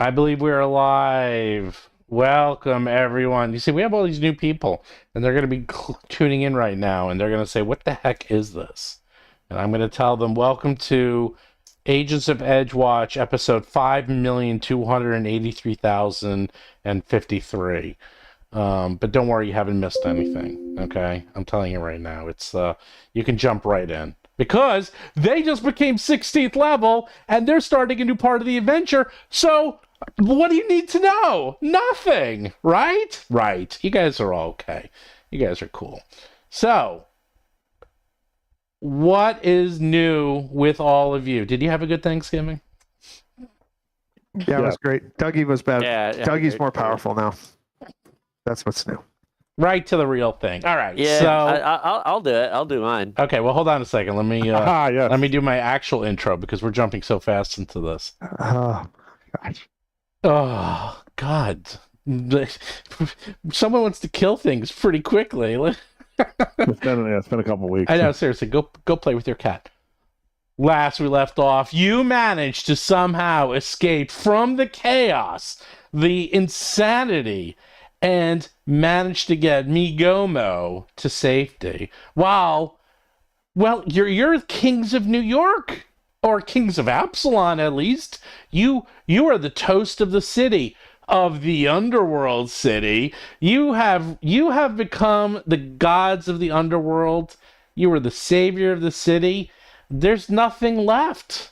I believe we're alive. Welcome, everyone. You see, we have all these new people, and they're going to be tuning in right now, and they're going to say, what the heck is this? And I'm going to tell them, welcome to Agents of Edgewatch, episode 5,283,053. But don't worry, you haven't missed anything, okay? I'm telling you right now. It's you can jump right in. Because they just became 16th level, and they're starting a new part of the adventure, so what do you need to know? Nothing, right? Right. You guys are all okay. You guys are cool. So, what is new with all of you? Did you have a good Thanksgiving? Yeah, it was great. Dougie was better. Yeah, Dougie's more powerful now. That's what's new. Right to the real thing. All right. Yeah, So I'll do it. I'll do mine. okay. Well, hold on a second. Let me yes. let me do my actual intro because we're jumping so fast into this. Oh, gosh. Oh God! Someone wants to kill things pretty quickly. It's been a couple of weeks. I know. Seriously, go play with your cat. Last we left off, you managed to somehow escape from the chaos, the insanity, and managed to get Migomo to safety. Well, you're kings of New York, or kings of Absalon at least. You are the toast of the city, of the underworld city. You have become the gods of the underworld. You are the savior of the city. There's nothing left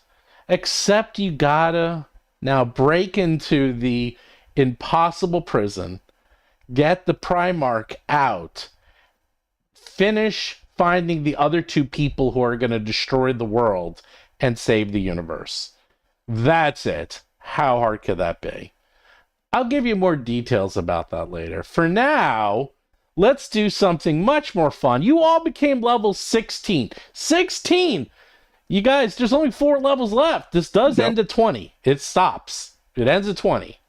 except you gotta now break into the impossible prison, get the Primarch out, finish finding the other two people who are going to destroy the world and save the universe. That's it. How hard could that be? I'll give you more details about that later. For now, let's do something much more fun. You all became level 16. 16! You guys, there's only 4 levels left. This does end at 20. It stops. It ends at 20.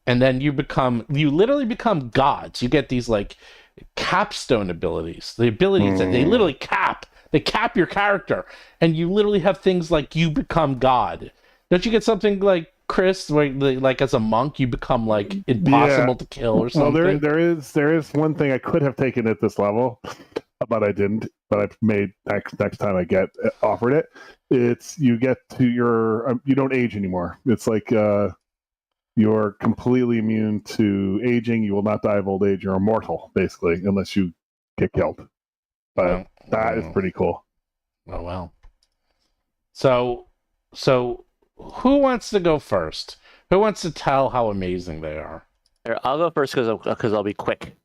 And then you literally become gods. You get these like capstone abilities. The abilities that they literally cap. They cap your character. And you literally have things like you become God. Don't you get something like Chris, where like as a monk you become like impossible to kill or something? Well, there is one thing I could have taken at this level, but I didn't. But I've made next time I get offered it. It's you get to you don't age anymore. It's like you're completely immune to aging. You will not die of old age. You're immortal, basically, unless you get killed. But that is pretty cool. Oh well. So who wants to go first? Who wants to tell how amazing they are? Here, I'll go first because I'll be quick.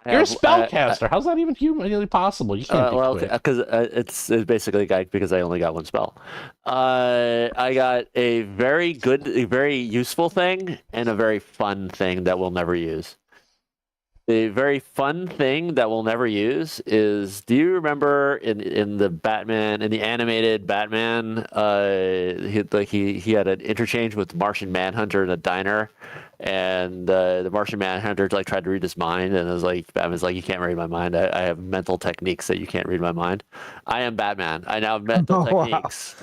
You're a spellcaster. How's that even humanly possible? You can't be quick. Because it's basically because I only got one spell. I got a very useful thing and a very fun thing that we'll never use. The very fun thing that we'll never use is, do you remember in the animated Batman, he had an interchange with Martian Manhunter in a diner, and the Martian Manhunter like tried to read his mind, and it was like Batman's like, you can't read my mind. I have mental techniques that you can't read my mind. I am Batman. I now have mental techniques.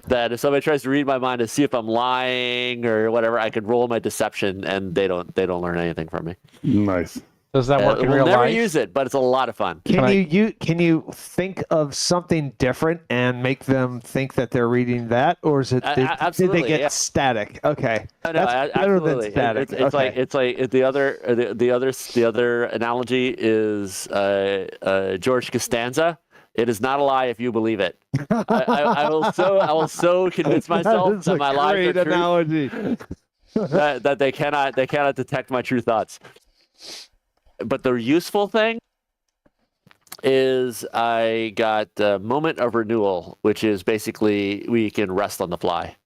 That if somebody tries to read my mind to see if I'm lying or whatever, I can roll my deception, and they don't learn anything from me. Nice. Does that work in real life? We'll never use it, but it's a lot of fun. Can you think of something different and make them think that they're reading that, or is it did they get static? Okay, no, that's better than static. It's like the other analogy is George Costanza. It is not a lie if you believe it. I will so convince myself that my lies are true. Analogy. that they cannot detect my true thoughts. But the useful thing is I got a moment of renewal, which is basically we can rest on the fly.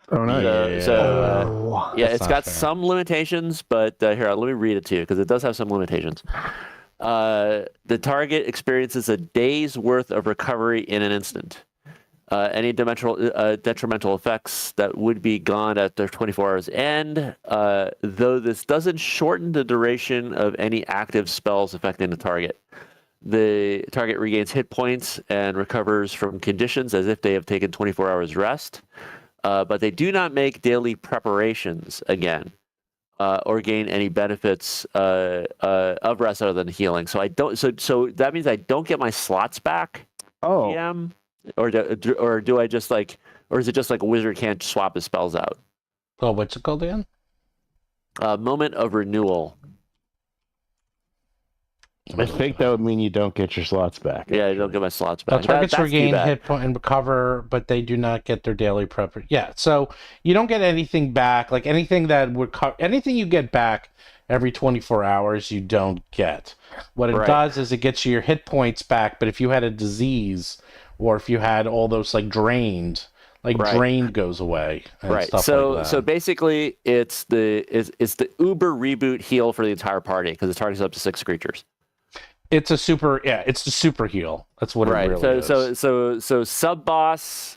Oh, nice. It's got some limitations, but here, let me read it to you because it does have some limitations. The target experiences a day's worth of recovery in an instant. Any detrimental effects that would be gone at the 24 hours end, though this doesn't shorten the duration of any active spells affecting the target. The target regains hit points and recovers from conditions as if they have taken 24 hours rest. but they do not make daily preparations again, or gain any benefits of rest other than healing. So I don't. So that means I don't get my slots back. Oh, PM, or do I just like, or is it just like a wizard can't swap his spells out? Oh, what's it called again? Moment of renewal. I think that would mean you don't get your slots back. Yeah, I don't get my slots back. Targets That's too regain bad. hit point and recover, but they do not get their daily prep. Yeah, so you don't get anything back. Like anything that would anything you get back every 24 hours, you don't get. What it Right. does is it gets you your hit points back. But if you had a disease, or if you had all those like drained, Right. drained goes away. And Right. Stuff So like that. so basically, it's the Uber reboot heal for the entire party because it targets up to 6 creatures. It's a super. Yeah, it's the super heal. That's what Right. it really is. So sub boss.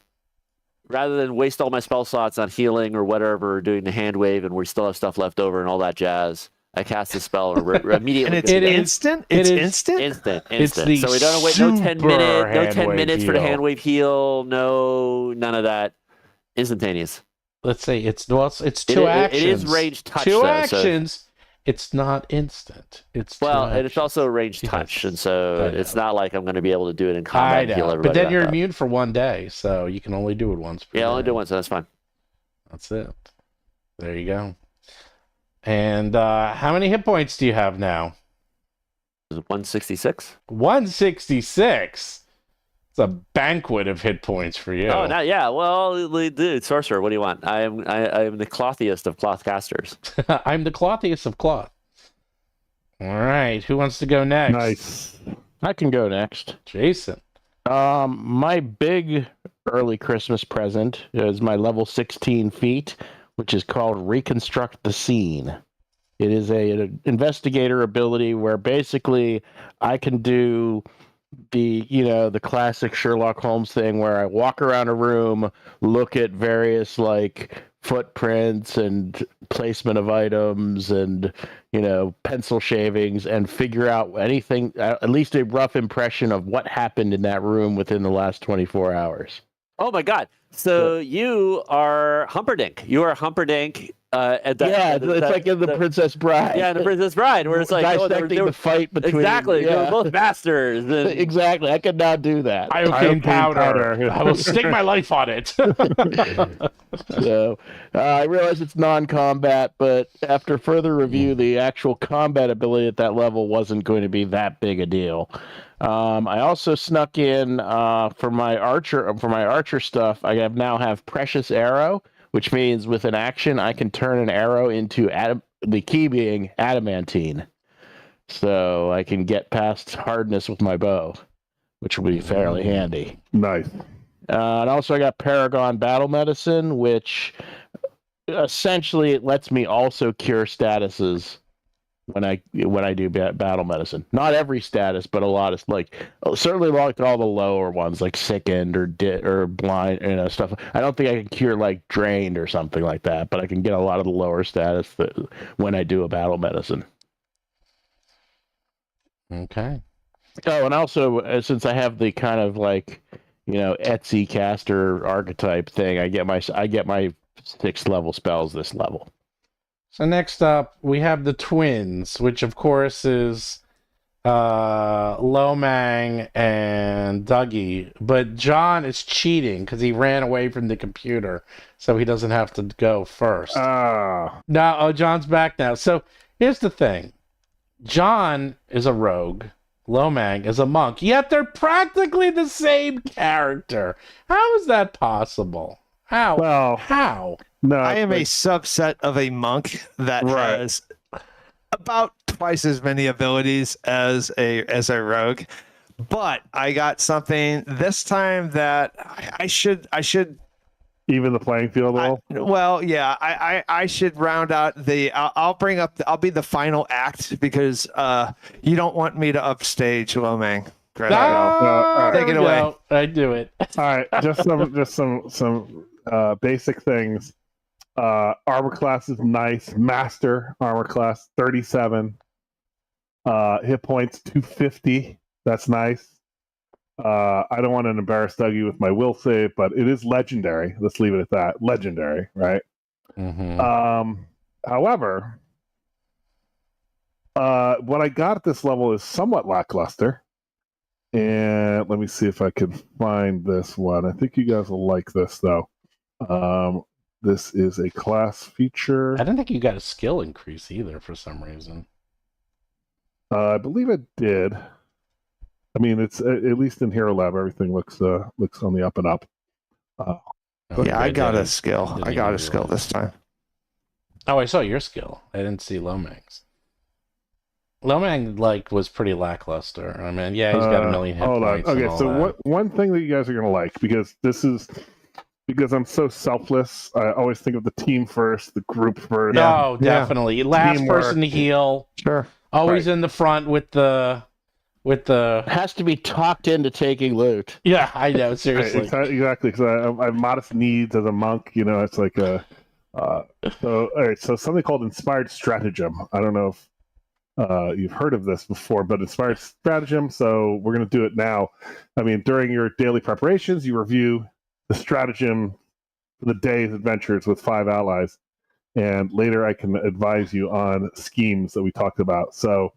Rather than waste all my spell slots on healing or whatever, or doing the hand wave, and we still have stuff left over and all that jazz, I cast the spell and immediately. and it's It is- instant. it It's is instant. Instant. the So we don't wait. No 10 super minutes. No hand 10 wave minutes for the heal. hand wave heal. No, none of that. Instantaneous. Let's say it's two It actions. is range touch. Two though, so- actions. It's not instant. It's two Well, and it's actions. also range Yes. touch, and so I know. it's not like I'm going to be able to do it in I combat and heal know, everybody. but then back you're up. immune for 1 day, so you can only do it once. Per Yeah, I only day. do one, so that's fine. That's it. There you go. And how many hit points do you have now? Is it 166? 166. It's a banquet of hit points for you. Oh, not yeah. Well, dude, sorcerer, what do you want? I am the clothiest of cloth casters. I'm the clothiest of cloth. All right, who wants to go next? Nice. I can go next. Jason. My big early Christmas present is my level 16 feat, which is called Reconstruct the Scene. It is an investigator ability where basically I can do the classic Sherlock Holmes thing where I walk around a room, look at various like footprints and placement of items and pencil shavings and figure out anything, at least a rough impression of what happened in that room within the last 24 hours. Oh my God! So you are Humperdinck. You are Humperdinck. It's like in the Princess Bride. Yeah, the Princess Bride, where it's like dissecting the fight between exactly. Yeah. They were both masters. And... Exactly. I could not do that. Iocane powder. I will stick my life on it. So I realize it's non-combat, but after further review, the actual combat ability at that level wasn't going to be that big a deal. I also snuck in for my archer stuff. I now have Precious Arrow, which means with an action I can turn an arrow into the key being adamantine, so I can get past hardness with my bow, which will be fairly handy. Nice. And also I got Paragon Battle Medicine, which essentially it lets me also cure statuses when I do battle medicine. Not every status, but a lot of certainly like all the lower ones like sickened or blind, stuff. I don't think I can cure like drained or something like that, but I can get a lot of the lower status when I do a battle medicine. Okay. Oh, and also since I have the kind of like Etsy caster archetype thing, I get my 6th level spells this level. So next up, we have the twins, which of course is Lomang and Dougie. But John is cheating because he ran away from the computer, so he doesn't have to go first. Now, John's back now. So here's the thing. John is a rogue. Lomang is a monk. Yet they're practically the same character. How is that possible? How? Well, How? no, I am a subset of a monk that Right. has about twice as many abilities as a rogue, but I got something this time that I should even the playing field a little. I should round out the. I'll be the final act because you don't want me to upstage Lomang. Take it away. Go. I do it. All right, just some basic things. Armor class is nice. Master armor class 37. Hit points 250. That's nice. I don't want to embarrass Dougie with my will save, but it is legendary. Let's leave it at that. Legendary, right? Mm-hmm. However, what I got at this level is somewhat lackluster. And let me see if I can find this one. I think you guys will like this, though. This is a class feature. I didn't think you got a skill increase either for some reason. I believe it did. I mean, it's at least in Hero Lab, everything looks on the up and up. Yeah, I got a didn't- skill. didn't I got a even skill realize. this time. Oh, I saw your skill. I didn't see Lomang's. Lomang was pretty lackluster. I mean, yeah, he's got a million hit Hold on. points. and Okay, all so that. one thing that you guys are gonna like, because I'm so selfless. I always think of the team first, the group first. No, definitely. Last Teamwork. person to heal. Sure. Always in the front with the. Has to be talked into taking loot. Yeah, I know. Right, Seriously. exactly, because I have modest needs as a monk. It's like a. So all right, so something called inspired stratagem. I don't know if you've heard of this before, but inspired stratagem. So we're going to do it now. I mean, during your daily preparations, you review the stratagem for the day's adventures with 5 allies, and later I can advise you on schemes that we talked about. So,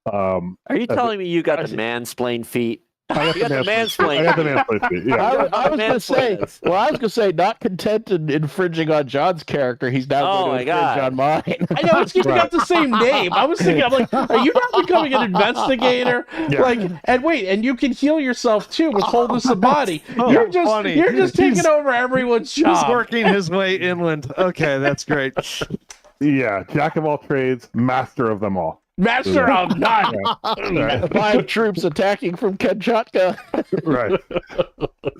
Are you telling me you got the mansplain feat? I You got the mansplain. I got the mansplain feat. Yeah. I was going to say, Mansplains. not content in infringing on John's character, he's now Oh going to my infringe God. on mine. I know it's keeping got the same name. I was thinking, I'm like, are you now becoming an investigator? Yeah. And you can heal yourself too with wholeness of body. Oh, you're funny. just taking over everyone's He's job. working his way inland. Okay, that's great. Yeah, jack of all trades, master of them all. Master of none. Right. 5 troops attacking from Kamchatka. Right.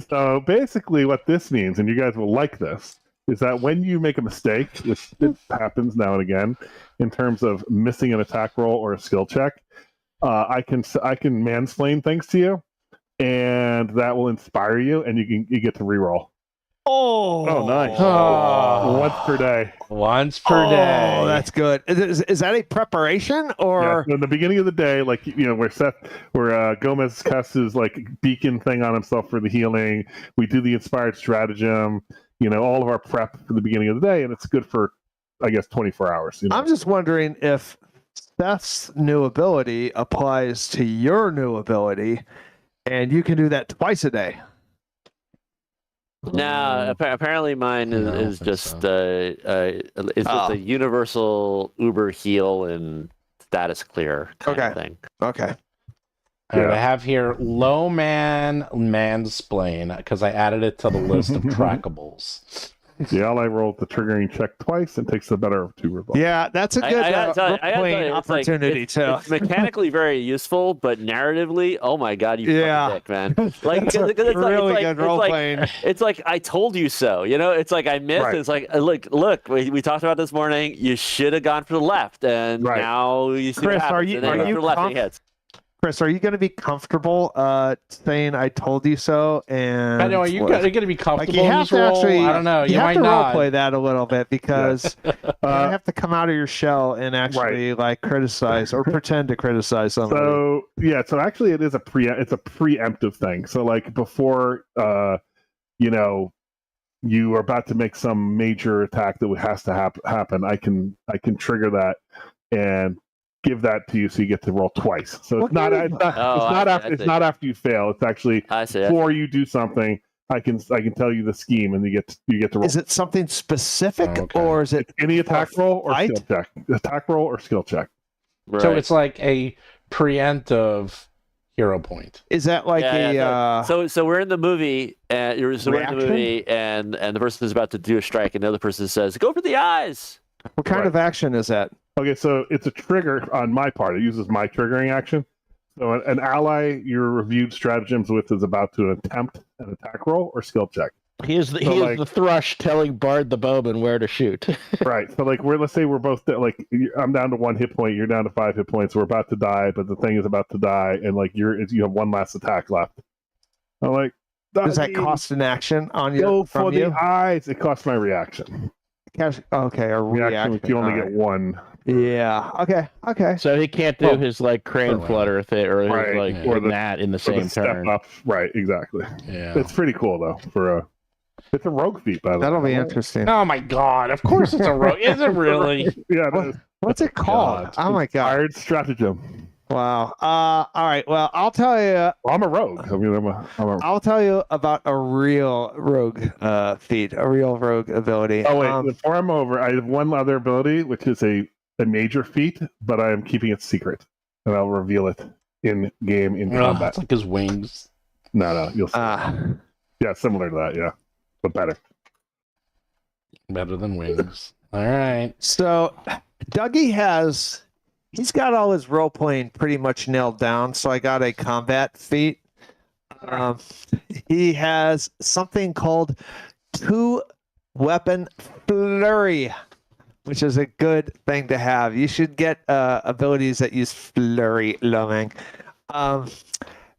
So basically, what this means, and you guys will like this, is that when you make a mistake, which it happens now and again, in terms of missing an attack roll or a skill check, I can mansplain things to you, and that will inspire you, and you get to reroll Oh, nice. once per day. Once per day. Oh, that's good. Is that a preparation or? Yeah, so in the beginning of the day, where Gomez casts his beacon thing on himself for the healing, we do the inspired stratagem, all of our prep for the beginning of the day, and it's good for, I guess, 24 hours. I'm just wondering if Seth's new ability applies to your new ability, and you can do that twice a day. No, apparently mine No, I don't is think just so. it's just a universal Uber heal and status clear kind of thing. Okay. All right, Yeah. I have here low man mansplain because I added it to the list of trackables. The ally rolls the triggering check twice and takes the better of 2 results. Yeah, that's a good I gotta tell you, playing it's like- opportunity too. It's mechanically very useful, but narratively, oh my god, you Yeah. fucking dick, man! Like, That's a because it's really like, good role playing. It's like I told you so. It's like I missed. Right. It's like look, we talked about this morning. You should have gone for the left, and Right. now you see Chris, what happens. are you- and then are go you for the left and he hits. Chris, are you going to be comfortable saying "I told you so"? And I know, are you going to be comfortable you in have this to role? actually. I don't know. You have might to role not. play that a little bit because you have to come out of your shell and actually criticize or pretend to criticize somebody. So actually, it is a preemptive thing. So before you are about to make some major attack that has to happen, I can trigger that and give that to you, so you get to roll twice. So it's not after you fail. It's actually I see. before you do something. I can tell you the scheme, and you get to roll. Is it something specific, Okay. or is it Any attack roll or fight? skill check? Attack roll or skill check. Right. So it's like a preemptive hero point. Is that like So we're in the movie, and we're in the Reaction? movie, and the person is about to do a strike, and the other person says, "Go for the eyes." what kind of action is that? Okay, so it's a trigger on my part. It uses my triggering action. So an ally you're reviewed stratagems with is about to attempt an attack roll or skill check. He is the thrush telling Bard the bowman where to shoot. Right. So let's say we're both I'm down to 1 hit point, you're down to 5 hit points. We're about to die, but the thing is about to die, and you have one last attack left. I'm like, Does that cost an action on you? Go for from the you? eyes. It costs my reaction. Okay, a Reaction, reaction. you only All get right. one Yeah. Okay. So he can't do Well, his like crane for flutter thing or his Right. like Or that in the Or same the step turn. up. Right, exactly. Yeah. It's pretty cool though. It's a rogue feat, by the way. That'll be interesting. Oh my god! Of course it's a rogue. Is it really? Yeah, What- it is. What's it called? God. Oh my god! Iron stratagem. Wow. All right. Well, I'll tell you. Well, I'm a rogue. I mean, I'll tell you about a real rogue feat, a real rogue ability. Oh wait, before I'm over, I have one other ability, which is a major feat, but I am keeping it secret, and I'll reveal it in game in Ugh, combat. it's like his wings. No, you'll see. Yeah, similar to that. Yeah, but better. Better than wings. All right. So, Dougie he's got all his role playing pretty much nailed down. So I got a combat feat. He has something called 2-weapon flurry, which is a good thing to have. You should get abilities that use flurry, Lomang.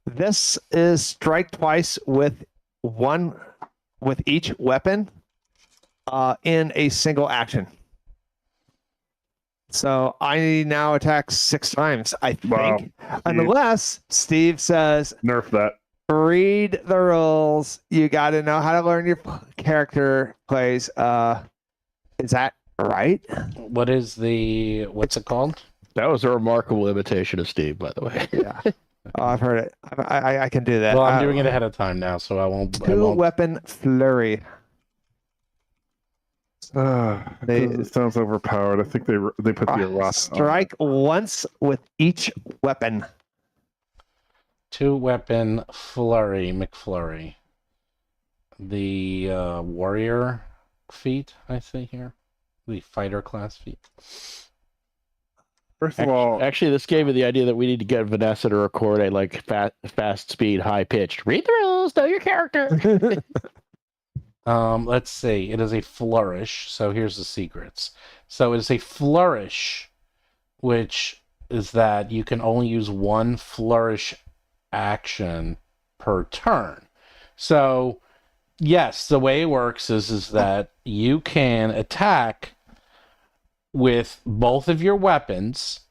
This is strike twice with each weapon in a single action. So I now attack 6 times, I think. Wow. Unless Steve says, Nerf that. read the rules. You got to know how to learn your character plays. Is that right? What's it called? That was a remarkable imitation of Steve, by the way. Yeah. Oh, I've heard it. I can do that. Well, I'm doing it ahead of time now, so I won't. 2-weapon flurry. It sounds overpowered. I think they put the rock. Strike once with each weapon. 2-weapon flurry, McFlurry. The warrior feat, I see here. The fighter class feat. First of all, Actually, this gave me the idea that we need to get Vanessa to record a like fast speed, high pitched. Read the rules, know your character. Let's see. It is a flourish. So here's the secrets. So it is a flourish, which is that you can only use one flourish action per turn. So yes, the way it works is that you can attack with both of your weapons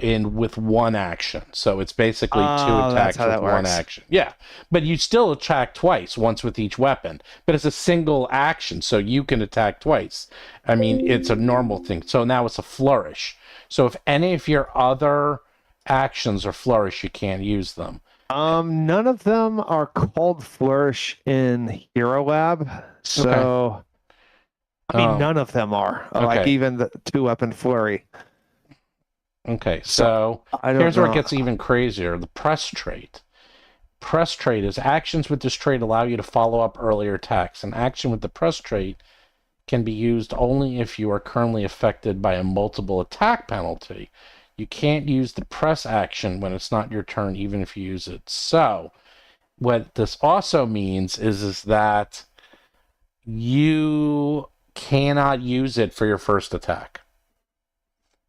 with one action. So it's basically 2 attacks with one action. Yeah. But you still attack twice, once with each weapon. But it's a single action, so you can attack twice. I mean, it's a normal thing. So now it's a flourish. So if any of your other actions are flourish, you can't use them. None of them are called flourish in Hero Lab. So I mean, none of them are. Like even the 2-weapon flurry. Okay, so here's where it gets even crazier. The press trait. Press trait is actions with this trait allow you to follow up earlier attacks. An action with the press trait can be used only if you are currently affected by a multiple attack penalty. You can't use the press action when it's not your turn, even if you use it. So what this also means is that you cannot use it for your first attack.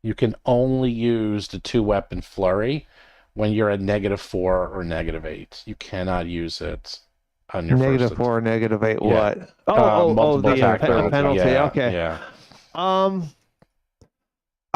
You can only use the 2-weapon flurry when you're at -4 or -8. You cannot use it on your -4 first or -8. Yeah. What? Multiple attack penalty. Yeah, Okay. Yeah.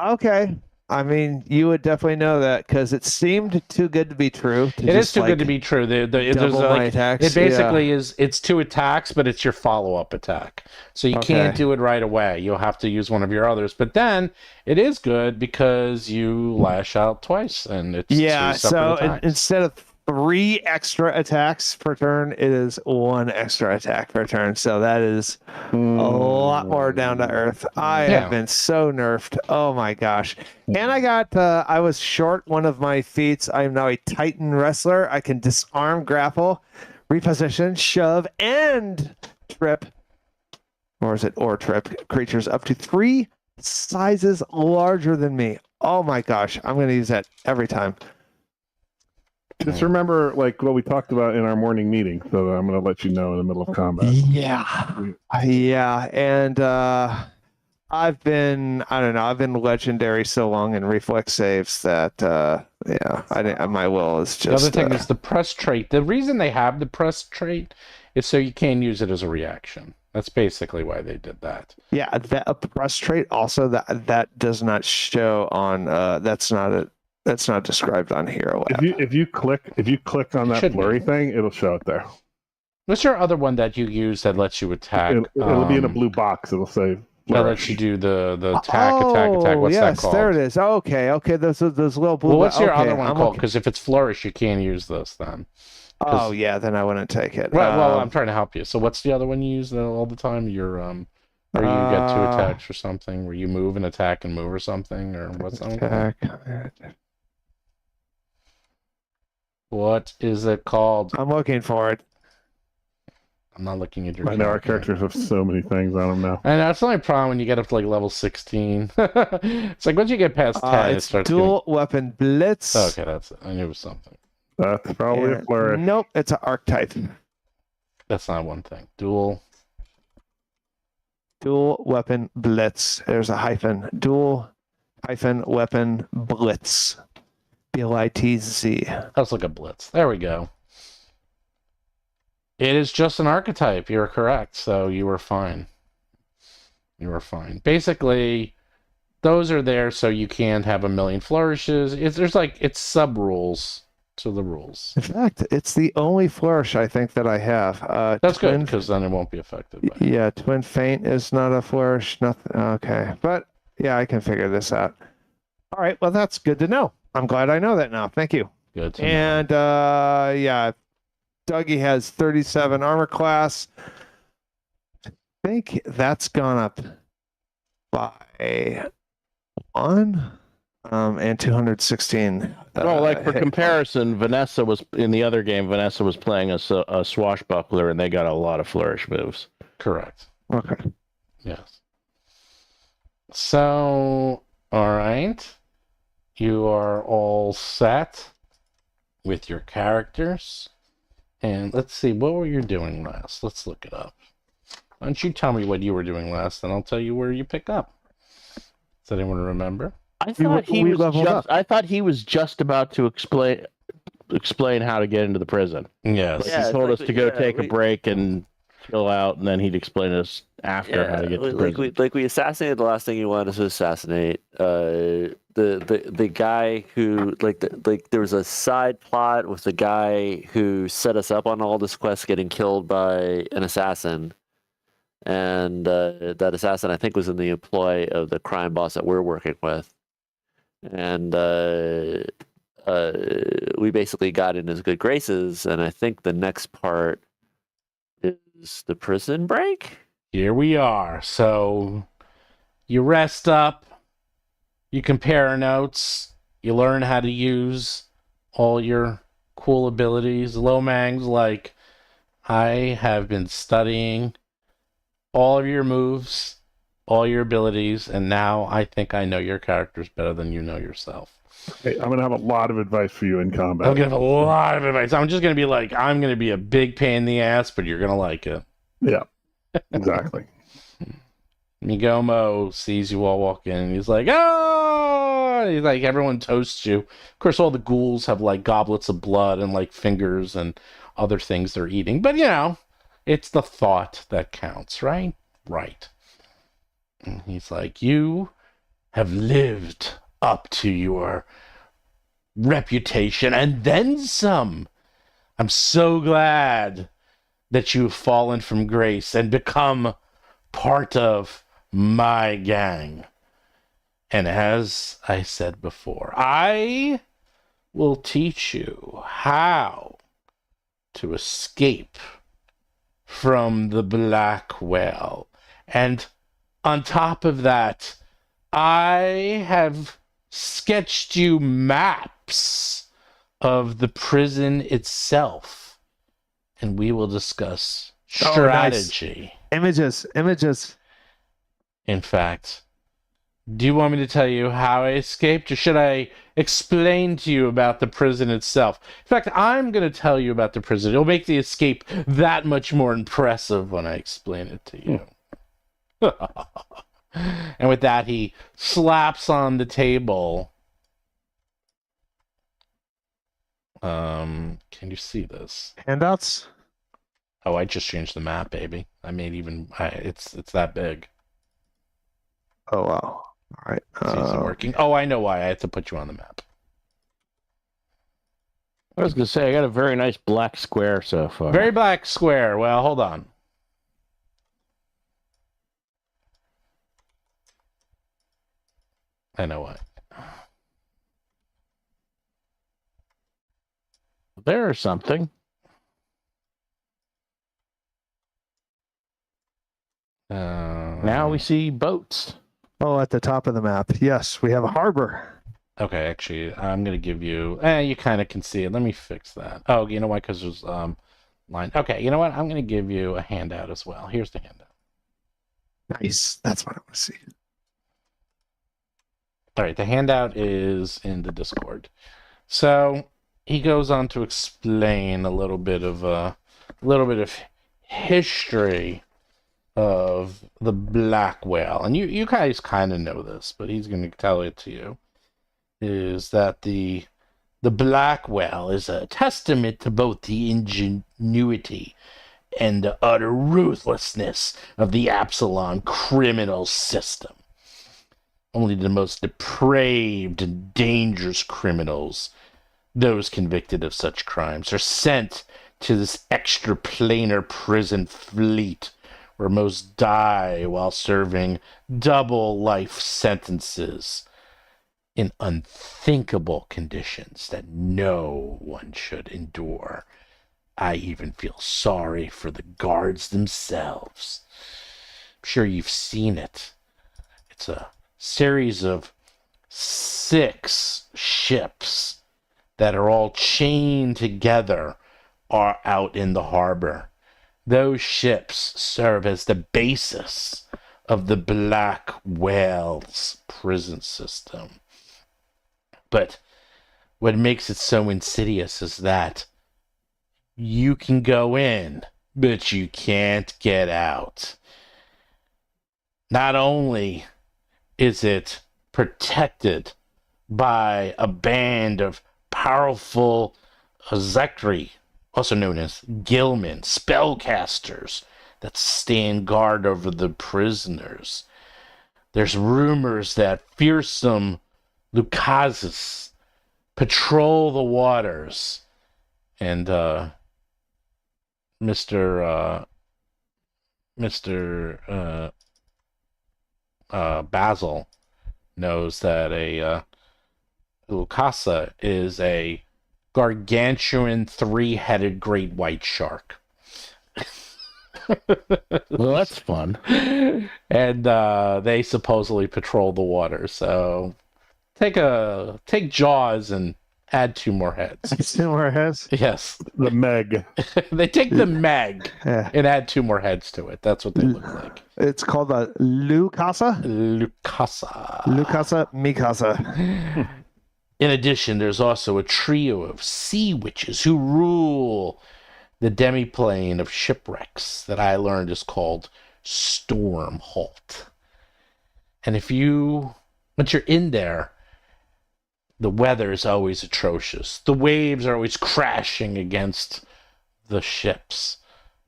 Okay. I mean, you would definitely know that because it seemed too good to be true. It is too good to be true. It basically is. It's 2 attacks, but it's your follow-up attack. So you can't do it right away. You'll have to use one of your others. But then it is good because you lash out twice, and it's 2 separate attacks. Instead of 3 extra attacks per turn, it is 1 extra attack per turn. So that is a lot more down to earth. I have been so nerfed. Oh my gosh. And I was short one of my feats. I am now a Titan wrestler. I can disarm, grapple, reposition, shove, and trip. Or is it trip creatures up to 3 sizes larger than me. Oh my gosh. I'm going to use that every time. Just remember, like what we talked about in our morning meeting. So I'm going to let you know in the middle of combat. Yeah, and I've been legendary so long in reflex saves that my will is just. The other thing is the press trait. The reason they have the press trait is so you can use it as a reaction. That's basically why they did that. Yeah, that a press trait also that does not show on that's not described on Hero Lab. If you click on It that should be. blurry thing, it'll show it there. What's your other one that you use that lets you attack? It'll be in a blue box. It'll say That flourish. lets you do the attack. What's yes, that called? there it is. Okay, those little blue. Well, what's your okay, other one I'm called? okay. Because if it's flourish, you can't use this then. Oh yeah, then I wouldn't take it. Well, I'm trying to help you. So what's the other one you use all the time? Your where you get 2 attacks or something, where you move and attack and move or something, or what's that one called? attack. What is it called? I'm looking for it. I'm not looking at your. I know our character. characters have so many things on them now. And that's the only problem when you get up to like level 16. It's like once you get past 10, it It's starts dual weapon blitz. getting... Okay, that's it. I knew it was something. That's probably a And- flourish. Nope, it's an archetype. That's not one thing. Dual. Dual weapon blitz. There's a hyphen. Dual hyphen weapon blitz. BLITZ. Let's look at Blitz. There we go. It is just an archetype. You're correct. So you were fine. You were fine. Basically, those are there so you can't have a million flourishes. It's sub rules to the rules. In fact, it's the only flourish I think that I have. That's good twin- because then it won't be affected by it. Yeah, twin feint is not a flourish. Nothing. Okay, but yeah, I can figure this out. All right, well that's good to know. I'm glad I know that now. Thank you. Good to know. And yeah, Dougie has 37 armor class. I think that's gone up by 1 and 216. Well, like for hit. comparison, Vanessa was in the other game. Vanessa was playing a swashbuckler, and they got a lot of flourish moves. Correct. Okay. Yes. So, all right. You are all set with your characters. And let's see, what were you doing last? Let's look it up. Why don't you tell me what you were doing last, and I'll tell you where you pick up. Does anyone remember? I thought we leveled up. I thought he was just about to explain how to get into the prison. Yes. Like, Yeah, he it's told like us to go take a we- break and chill out, and then he'd explain to us after how to get to the prison. we assassinated the last thing you wanted us to assassinate. The guy who there was a side plot with the guy who set us up on all this quest getting killed by an assassin, and that assassin I think was in the employ of the crime boss that we're working with, and we basically got in his good graces, and I think the next part is the prison break. Here we are. So you rest up, you compare notes, you learn how to use all your cool abilities. Lomang's like, I have been studying all of your moves, all your abilities, and now I think I know your characters better than you know yourself. Hey, I'm gonna have a lot of advice for you in combat. I'm gonna have a lot of advice. I'm just gonna be like, I'm gonna be a big pain in the ass, but you're gonna like it. Yeah, exactly. Migomo sees you all walk in, and he's like, "Oh!" He's like, everyone toasts you. Of course, all the ghouls have like goblets of blood and like fingers and other things they're eating. But you know, it's the thought that counts, right? Right. And he's like, you have lived up to your reputation and then some. I'm so glad that you've fallen from grace and become part of my gang. And as I said before, I will teach you how to escape from the Black Whale. And on top of that, I have sketched you maps of the prison itself. And we will discuss strategy. Images. In fact, do you want me to tell you how I escaped, or should I explain to you about the prison itself? In fact, I'm going to tell you about the prison. It'll make the escape that much more impressive when I explain it to you. And with that, he slaps on the table. Can you see this? Handouts. Oh, I just changed the map, baby. It's that big. Oh wow. All right. See, it's working. Oh, I know why. I have to put you on the map. I was gonna say I got a very nice black square so far. Very black square. Well, hold on. I know what. There's something. Now we see boats. Oh, at the top of the map. Yes, we have a harbor. Okay, actually, I'm gonna give you. You kind of can see it. Let me fix that. Oh, you know why? Because there's line. Okay, you know what? I'm gonna give you a handout as well. Here's the handout. Nice. That's what I want to see. All right, the handout is in the Discord. So he goes on to explain a little bit of history of the black whale, and you guys kind of know this, but he's going to tell it to you. Is that the black whale is a testament to both the ingenuity and the utter ruthlessness of the Absalom criminal system. Only the most depraved and dangerous criminals, those convicted of such crimes, are sent to this extraplanar prison fleet, where most die while serving double life sentences in unthinkable conditions that no one should endure. I even feel sorry for the guards themselves. I'm sure you've seen it. It's a series of 6 ships that are all chained together are out in the harbor. Those ships serve as the basis of the black whale's prison system. But what makes it so insidious is that you can go in, but you can't get out. Not only is it protected by a band of powerful Zekri, also known as Gilman, spellcasters that stand guard over the prisoners. There's rumors that fearsome Lucazes patrol the waters, and Mr. Basil knows that a Lucasa is a gargantuan 3-headed great white shark. Well, that's fun. And they supposedly patrol the water. So take Jaws and add 2 more heads. 2 more heads? Yes. The Meg. They take the Meg Yeah. and add 2 more heads to it. That's what they look like. It's called the Lucasa? Lucasa. Lucasa Mikasa. In addition, there's also a trio of sea witches who rule the demiplane of shipwrecks that I learned is called Stormholt. And once you're in there, the weather is always atrocious. The waves are always crashing against the ships.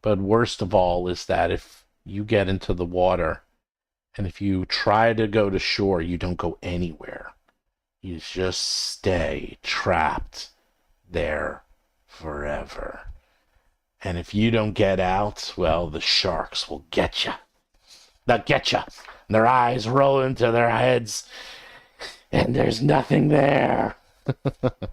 But worst of all is that if you get into the water and if you try to go to shore, you don't go anywhere. You just stay trapped there forever. And if you don't get out, well, the sharks will get you. They'll get you. Their eyes roll into their heads, and there's nothing there.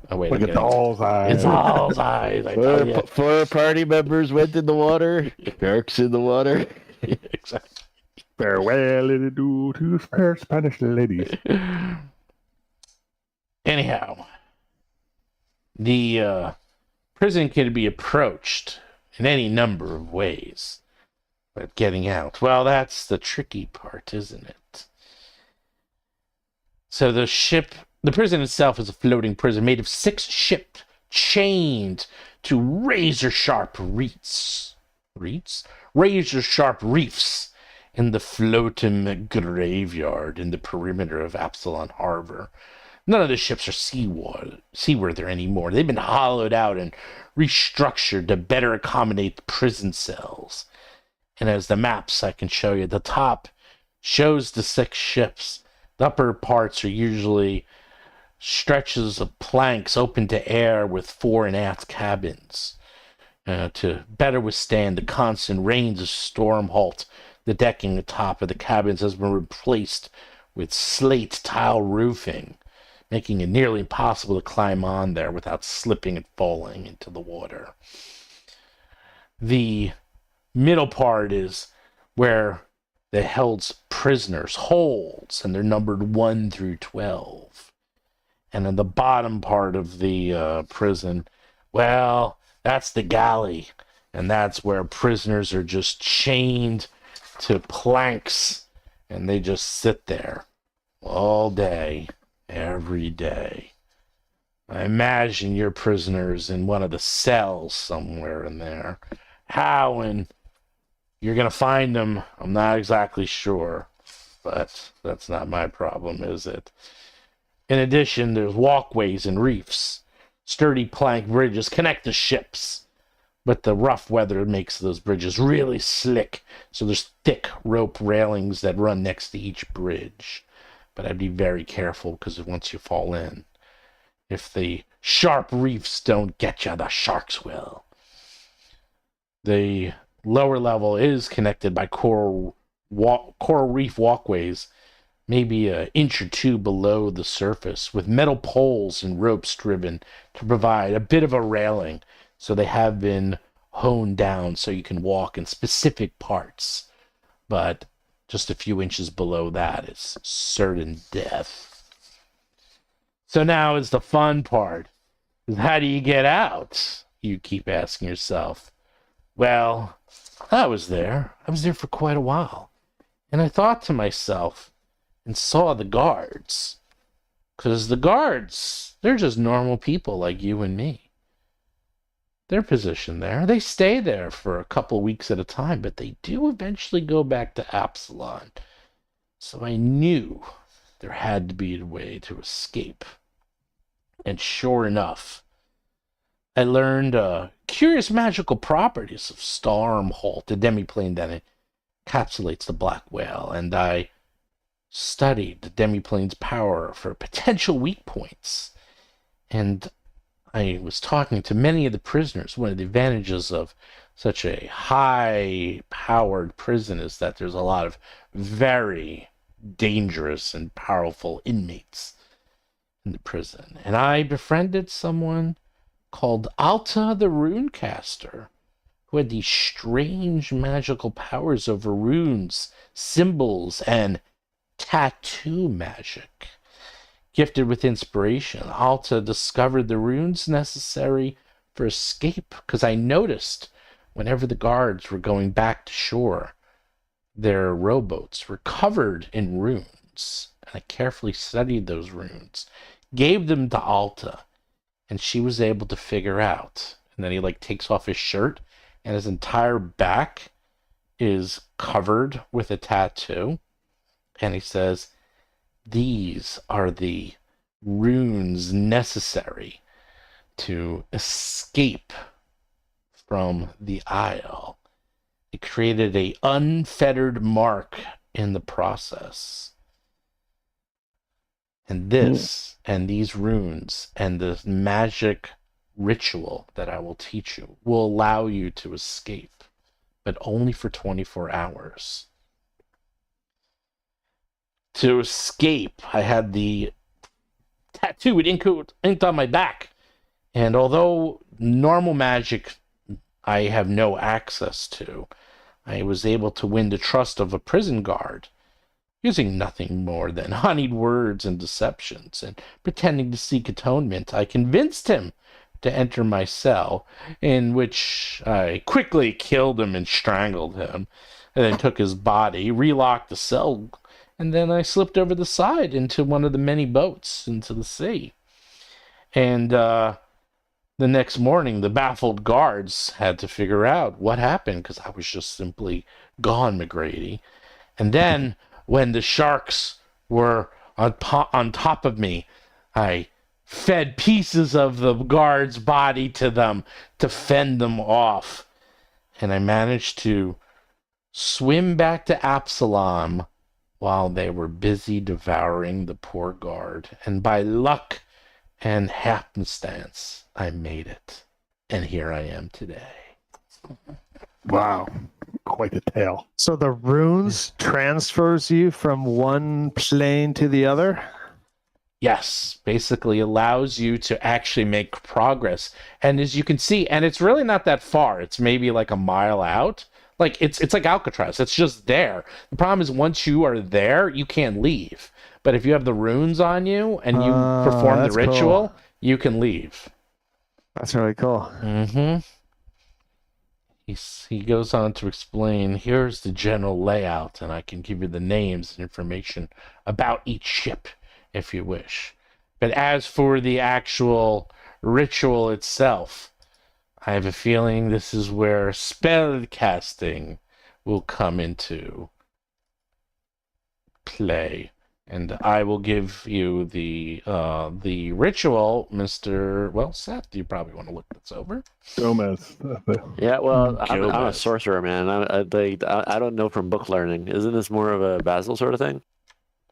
Oh, wait, Look at the all's eyes. It's all's eyes. I tell you. 4 party members went in the water. Sharks in the water. Exactly. Farewell, it do to fair Spanish ladies. Anyhow, the prison can be approached in any number of ways. But getting out, well, that's the tricky part, isn't it? So the prison itself is a floating prison made of 6 ships chained to razor-sharp reefs. Razor-sharp reefs in the floating graveyard in the perimeter of Absalon Harbor. None of the ships are seaworthy anymore. They've been hollowed out and restructured to better accommodate the prison cells. And as the maps I can show you, the top shows the 6 ships. The upper parts are usually stretches of planks open to air with fore and aft cabins. To better withstand the constant rains of storm halt, the decking atop of the cabins has been replaced with slate tile roofing, making it nearly impossible to climb on there without slipping and falling into the water. The middle part is where they held prisoners, holds, and they're numbered 1 through 12. And in the bottom part of the prison, well, that's the galley, and that's where prisoners are just chained to planks, and they just sit there all day, every day. I imagine your prisoners in one of the cells somewhere in there. How and you're going to find them, I'm not exactly sure, but that's not my problem, is it? In addition, there's walkways and reefs. Sturdy plank bridges connect the ships, but the rough weather makes those bridges really slick, so there's thick rope railings that run next to each bridge. But I'd be very careful, because once you fall in, if the sharp reefs don't get you, the sharks will. The lower level is connected by coral reef walkways, maybe an inch or 2 below the surface, with metal poles and ropes driven to provide a bit of a railing, so they have been honed down so you can walk in specific parts. But just a few inches below that is certain death. So now is the fun part. How do you get out? You keep asking yourself. Well, I was there for quite a while. And I thought to myself, and saw the guards. Because the guards, they're just normal people like you and me. They're positioned there. They stay there for a couple weeks at a time, but they do eventually go back to Absalon. So I knew there had to be a way to escape. And sure enough, I learned curious magical properties of Stormholt, the demiplane that encapsulates the Black Whale, and I studied the demiplane's power for potential weak points. And I was talking to many of the prisoners. One of the advantages of such a high-powered prison is that there's a lot of very dangerous and powerful inmates in the prison. And I befriended someone called Alta the Runecaster, who had these strange magical powers over runes, symbols, and tattoo magic. Gifted with inspiration, Alta discovered the runes necessary for escape, because I noticed whenever the guards were going back to shore, their rowboats were covered in runes. And I carefully studied those runes, gave them to Alta, and she was able to figure out. And then he takes off his shirt, and his entire back is covered with a tattoo. And he says, these are the runes necessary to escape from the Isle. It created an unfettered mark in the process. And this, and these runes, and the magic ritual that I will teach you will allow you to escape, but only for 24 hours. To escape, I had the tattoo inked on my back. And although normal magic I have no access to, I was able to win the trust of a prison guard, using nothing more than honeyed words and deceptions, and pretending to seek atonement. I convinced him to enter my cell, in which I quickly killed him and strangled him, and then took his body, relocked the cell, and then I slipped over the side into one of the many boats into the sea. And the next morning, the baffled guards had to figure out what happened, because I was just simply gone, McGrady. And then, when the sharks were on top of me, I fed pieces of the guard's body to them to fend them off. And I managed to swim back to Absalom while they were busy devouring the poor guard. And by luck and happenstance, I made it. And here I am today. Wow. Quite a tale. So the runes transfers you from one plane to the other? Yes, basically allows you to actually make progress. And as you can see, and it's really not that far. It's maybe like a mile out. Like it's like Alcatraz. It's just there. The problem is once you are there, you can't leave. But if you have the runes on you and you perform the that's ritual, cool. you can leave. That's really cool. Mm-hmm. He goes on to explain, here's the general layout, and I can give you the names and information about each ship if you wish. But as for the actual ritual itself, I have a feeling this is where spell casting will come into play. And I will give you the ritual, Mr. Well, Seth, you probably want to look this over. Gomez. Yeah, well, I'm a Gomez. sorcerer, man. I don't know from book learning. Isn't this more of a Basil sort of thing?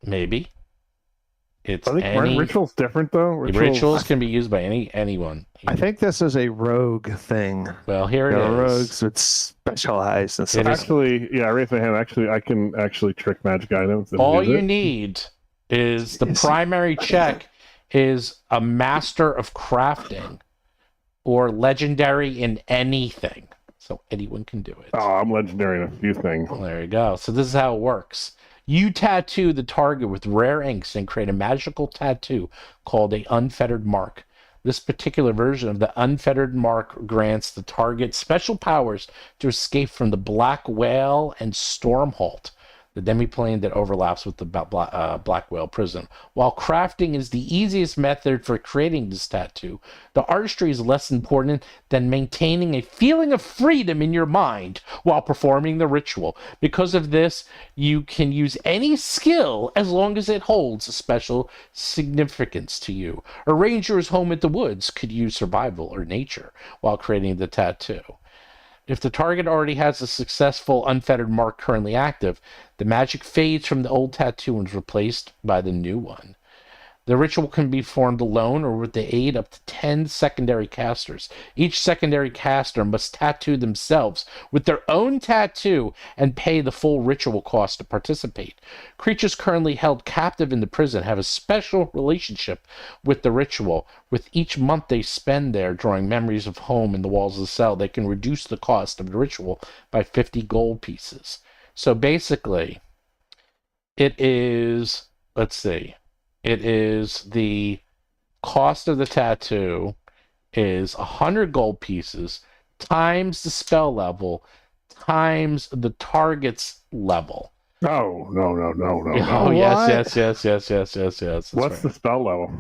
Maybe. It's I think any ritual's different though. rituals can be used by anyone. I think this is a rogue thing. Well, here it The is. rogues would specialize and stuff. It is- Actually, yeah, I raised my hand. Actually, I can actually trick magic items. And All use you it. need is the Yes. primary check is a master of crafting or legendary in anything. So anyone can do it. Oh, I'm legendary in a few things. Well, there you go. So this is how it works. You tattoo the target with rare inks and create a magical tattoo called a unfettered mark. This particular version of the unfettered mark grants the target special powers to escape from the Black Whale and Stormholt, the demiplane that overlaps with the Black Whale prison. While crafting is the easiest method for creating this tattoo, the artistry is less important than maintaining a feeling of freedom in your mind while performing the ritual. Because of this, you can use any skill as long as it holds a special significance to you. A ranger's home at the woods could use survival or nature while creating the tattoo. If the target already has a successful unfettered mark currently active, the magic fades from the old tattoo and is replaced by the new one. The ritual can be performed alone or with the aid up to 10 secondary casters. Each secondary caster must tattoo themselves with their own tattoo and pay the full ritual cost to participate. Creatures currently held captive in the prison have a special relationship with the ritual. With each month they spend there drawing memories of home in the walls of the cell, they can reduce the cost of the ritual by 50 gold pieces. So basically, it is, let's see, it is the cost of the tattoo is 100 gold pieces times the spell level times the target's level. No. Oh, What? yes. That's What's right. the spell level?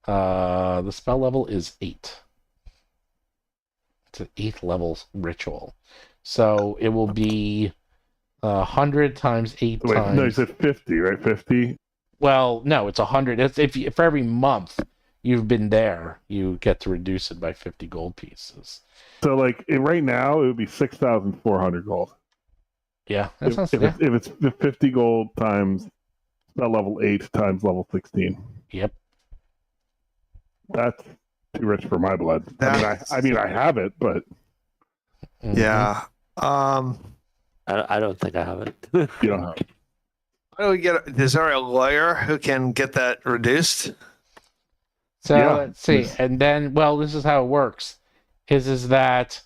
The spell level is 8. It's an 8th level ritual. So it will be 100 times 8 Wait, times. no, you said 50, right? 50. Well, no, it's 100. If for every month you've been there, you get to reduce it by 50 gold pieces. So, like right now, it would be 6,400 gold. Yeah, that sounds If it's 50 gold times spell level 8 times level 16. Yep. That's too rich for my blood. That's- I mean, I have it, but Mhm. Yeah. I don't think I have it. you don't have it. How do we get? Is there a lawyer who can get that reduced? So Yeah. let's see, and then this is how it works: is that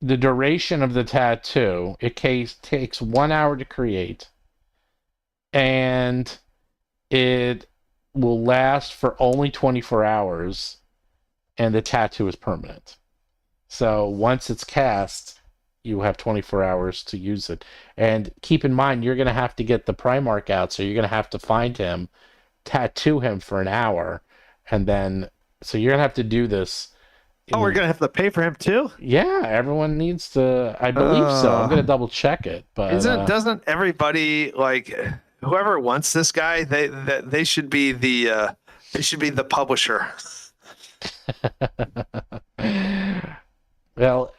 the duration of the tattoo takes 1 hour to create, and it will last for only 24 hours, and the tattoo is permanent. So once it's cast, you have 24 hours to use it. And keep in mind, you're going to have to get the Primarch out, so you're going to have to find him, tattoo him for an hour, and then, so you're going to have to do this. Oh, we're gonna have to pay for him too. Yeah, everyone needs to, I believe so. I'm going to double check it. But Doesn't everybody, like, whoever wants this guy, they should be the They should be the publisher. Well,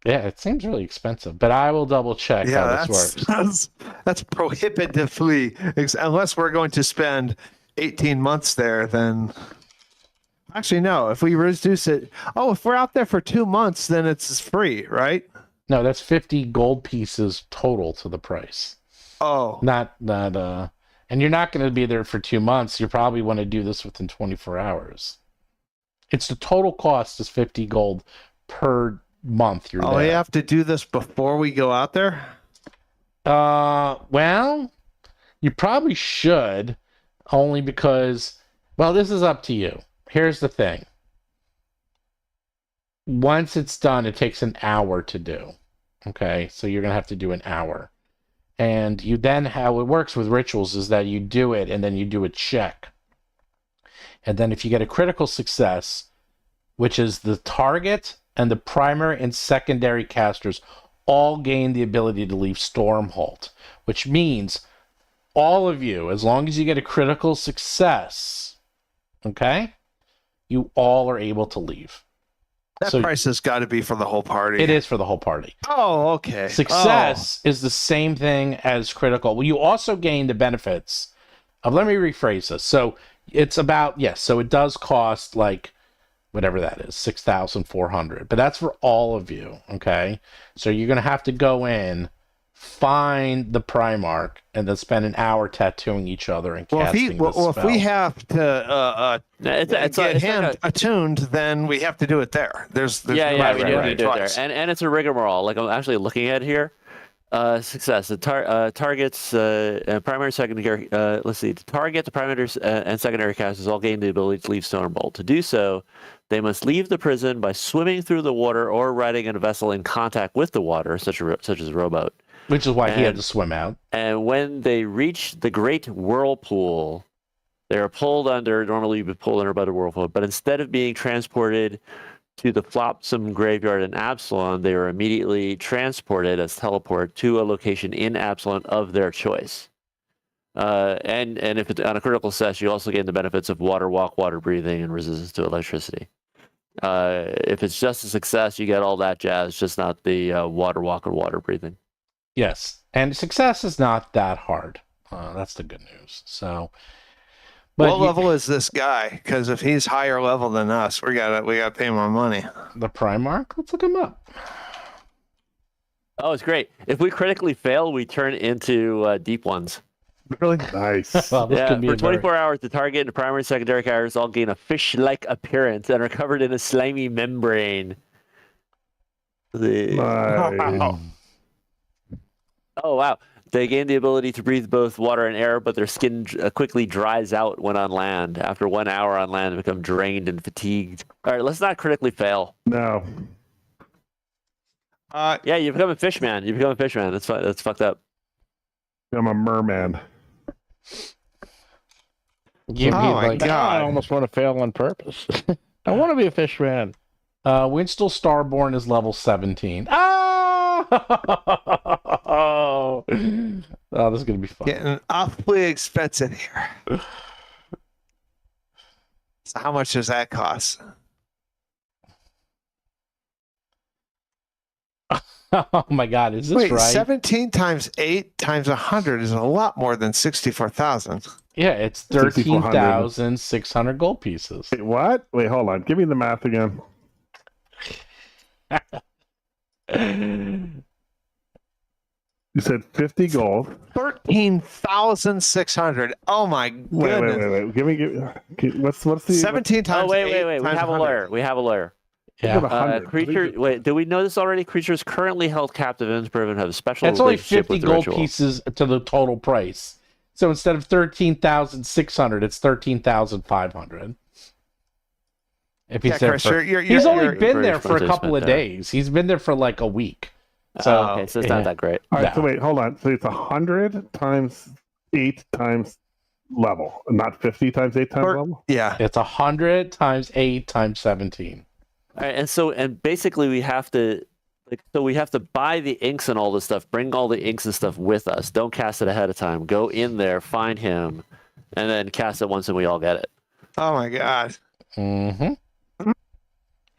yeah, it seems really expensive, but I will double check how this works. That's prohibitively, unless we're going to spend 18 months there, then actually no, if we reduce it, if we're out there for 2 months, then it's free, right? No, that's 50 gold pieces total to the price. Oh, Not and you're not going to be there for 2 months. You probably want to do this within 24 hours. It's the total cost is 50 gold per month you're there. we have to do this before we go out there? Well, you probably should, only because, well, this is up to you. Here's the thing. Once it's done, it takes an hour to do. Okay, so you're going to have to do an hour. And you then, how it works with rituals is that you do it and then you do a check. And then if you get a critical success, which is the target and the primary and secondary casters all gain the ability to leave Stormhold, which means all of you, as long as you get a critical success, okay, you all are able to leave. That price has got to be for the whole party. It is for the whole party. Oh, okay. Success is the same thing as critical. Well, you also gain the benefits of, let me rephrase this. So it's about, yes, so it does cost like whatever that is, 6,400, but that's for all of you, okay? So you're going to have to go in, find the Primarch, and then spend an hour tattooing each other and casting the spell. If we have to get him attuned, then we have to do it there. There's we do right. do it there, and it's a rigmarole. Like I'm actually looking at here. Success. The targets primary, secondary. Let's see. The target, the primary and secondary casters all gain the ability to leave Stormbolt. To do so, they must leave the prison by swimming through the water or riding in a vessel in contact with the water, such as a rowboat. Which is why he had to swim out. And when they reach the Great Whirlpool, they are pulled under. Normally, you'd be pulled under by the whirlpool, but instead of being transported to the Flopsome Graveyard in Absalom, they are immediately transported as teleport to a location in Absalom of their choice. And if it's on a critical success, you also gain the benefits of water walk, water breathing, and resistance to electricity. If it's just a success, you get all that jazz, just not the water walk or water breathing. Yes, and success is not that hard. That's the good news. So, but what level is this guy? Because if he's higher level than us, we gotta pay more money. The Primarch? Let's look him up. Oh, it's great. If we critically fail, we turn into deep ones. Really nice. Well, this could be for 24 hours, the target and the primary and secondary characters all gain a fish-like appearance and are covered in a slimy membrane. Nice. Oh, wow. They gain the ability to breathe both water and air, but their skin quickly dries out when on land. After 1 hour on land, they become drained and fatigued. All right, let's not critically fail. No. Yeah, you become a fish man. That's fucked up. I'm a merman. My God. I almost want to fail on purpose. I want to be a fish man. Winstall Starborn is level 17. Oh, this is going to be fun. Getting awfully expensive here. So how much does that cost? Oh my God, is this right? 17 times 8 times 100 is a lot more than 64,000. Yeah, it's 13,600 gold pieces. Wait, what? Wait, hold on. Give me the math again. You said 50 gold. 13,600. Oh my goodness. Wait. Give me. What's the 17 times. Oh, wait. 8 We times have 100. We have a lawyer. Yeah. Creature. Wait, did we know this already? Creatures currently held captive in this prison have a special It's only relationship 50 with the gold ritual. pieces to the total price. So instead of 13,600, it's 13,500. If he's there Chris, for, you're he's only been very there for a couple of there. days. He's been there for like a week. So Okay, so it's not that great. All right, No. so wait, hold on. So it's 100 times 8 times level, not 50 times 8 times level? Yeah. it's 100 times 8 times 17. All right, and basically we have to buy the inks and all this stuff. Bring all the inks and stuff with us. Don't cast it ahead of time. Go in there, find him, and then cast it once, and we all get it. Oh my god. Mm-hmm.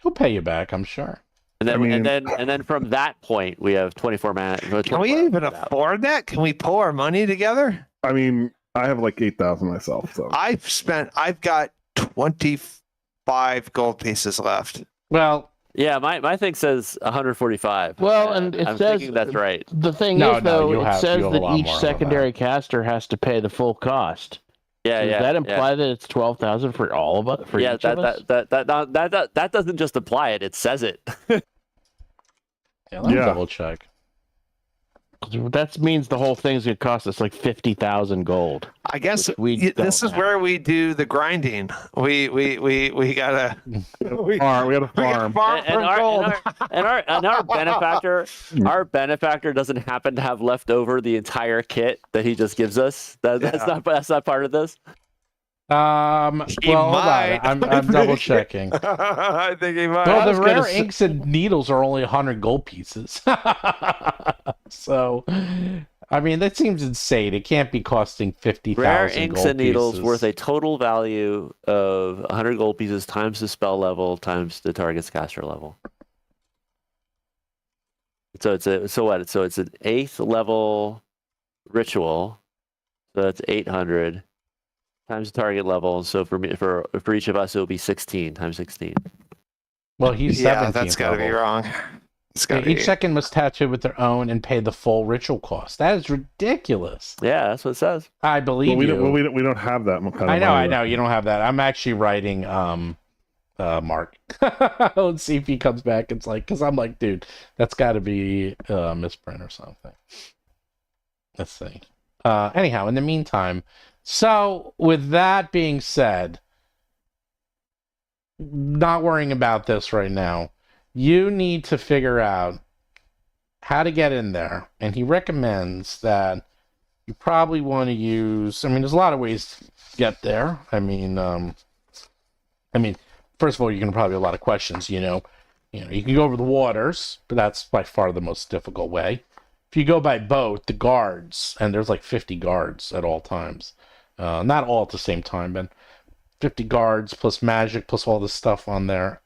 He'll pay you back, I'm sure. And then, I mean- and then from that point, we have 24 mana. Can we even afford that? Can we pull our money together? I mean, I have like 8,000 myself. So I've got 25 gold pieces left. Well, Yeah, my thing says 145. Well, and it I'm says thinking that's right. the thing No, is, no, though, you'll it have says a that lot each more of secondary caster has to pay the full cost. Yeah, Does yeah. that yeah. imply that it's 12,000 for all of us? For Yeah, each of us? that doesn't just apply it; it says it. yeah, let me Yeah. double check. That means the whole thing's gonna cost us like 50,000 gold. I guess Which we this don't is have. where we do the grinding. We gotta we farm. We got to we gotta farm. farm and, for gold. our benefactor doesn't happen to have left over the entire kit that he just gives us. That's not part of this. He Well, hold might. on. I'm double checking. I think he might. Well, I the was gonna rare say- inks and needles are only 100 gold pieces. So, I mean, that seems insane. It can't be costing 50,000 Rare gold inks and needles pieces. worth a total value of 100 gold pieces times the spell level times the target's caster level. So it's an 8th level ritual. So that's 800 times the target level. So for each of us, it will be 16 times 16. Well, he's 17th Yeah, that's got to be level. wrong. It's got to Each be. second must attach it with their own and pay the full ritual cost. That is ridiculous. Yeah, that's what it says. I believe Well, you. we don't have that kind of I money. know. You don't have that. I'm actually writing Mark. Let's see if he comes back. It's like, because I'm like, dude, that's got to be a misprint or something. Let's see. Anyhow, in the meantime, so with that being said, not worrying about this right now. You need to figure out how to get in there, and he recommends that you probably want to use. I mean, there's a lot of ways to get there. I mean, first of all, you're gonna probably have a lot of questions. You can go over the waters, but that's by far the most difficult way. If you go by boat, the guards, and there's like 50 guards at all times, not all at the same time, but 50 guards plus magic plus all this stuff on there.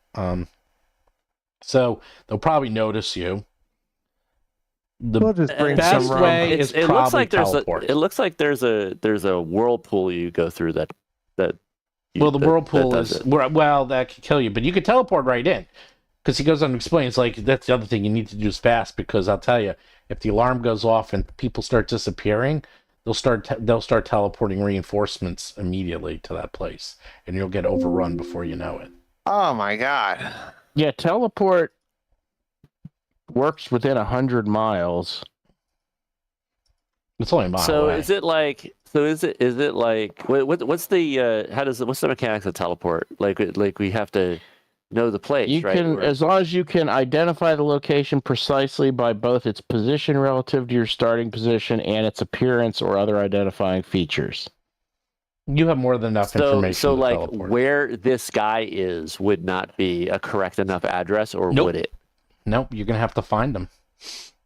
So they'll probably notice you. We'll just bring best some rum. way is It looks probably like teleport. it looks like there's a whirlpool you go through that. Well, the whirlpool does is it. well, that could kill you, but you could teleport right in, because he goes on to explain. It's like that's the other thing you need to do is fast, because I'll tell you, if the alarm goes off and people start disappearing, they'll start teleporting reinforcements immediately to that place, and you'll get overrun before you know it. Oh my god. Yeah, teleport works within 100 miles. It's only a mile So away. is it like? So is it like? What's the what's the mechanics of teleport? Like we have to know the place, You right? can, as long as you can identify the location precisely by both its position relative to your starting position and its appearance or other identifying features. You have more than enough information. So to like teleport. where this guy is would not be a correct enough address, or Nope. would it? Nope, you're gonna have to find them.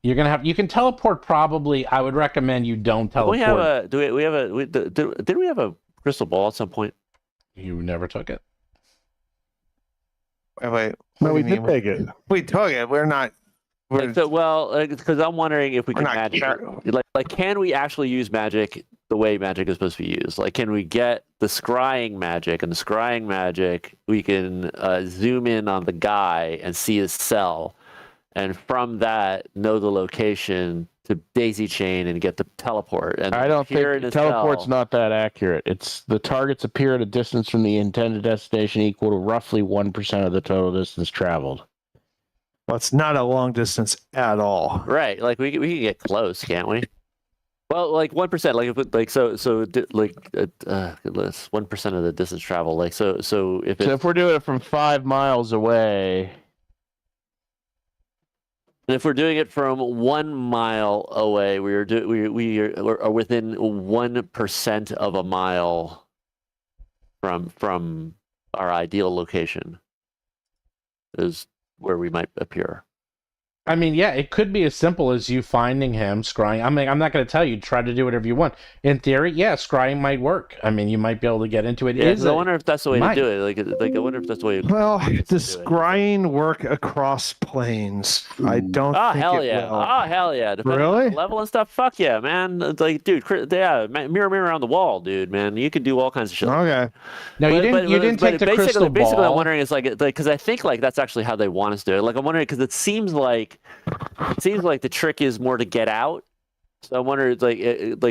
You can teleport. Probably, I would recommend you don't teleport. We have a did we have a crystal ball at some point? You never took it. Wait. No, what we do you did mean? take it. We took it. We're not. We're, Because I'm wondering if we we're can not magic. care- Like, can we actually use magic the way magic is supposed to be used? Like, can we get the scrying magic, and the scrying magic, we can zoom in on the guy and see his cell, and from that know the location to daisy chain and get the teleport. And I don't appear in think his teleport's cell. not that accurate. It's the targets appear at a distance from the intended destination equal to roughly 1% of the total distance traveled. well, it's not a long distance at all. Right, like we can get close, can't we? Well, like 1%, like if it, like like 1% of the distance travel. Like so if So it, if we're doing it from 5 miles away, if we're doing it from 1 mile away, we are within 1% of a mile from our ideal location is where we might appear. I mean, yeah, it could be as simple as you finding him, scrying. I mean, I'm not going to tell you, try to do whatever you want. In theory, yeah, scrying might work. I mean, you might be able to get into it. Yeah, 'cause I wonder if that's the way to might. do it. Like I wonder if that's the way. Well, to do does it. scrying work across planes? I don't Oh think hell it yeah! will. Oh hell yeah! Depending Really? on the level and stuff. Fuck yeah, man! It's like, dude, yeah, mirror on the wall, dude, man. You could do all kinds of shit. Okay. No, you didn't take the crystal ball. Basically, I'm wondering is like because I think like that's actually how they want us to do it. Like I'm wondering because it seems like the trick is more to get out. So I'm wondering like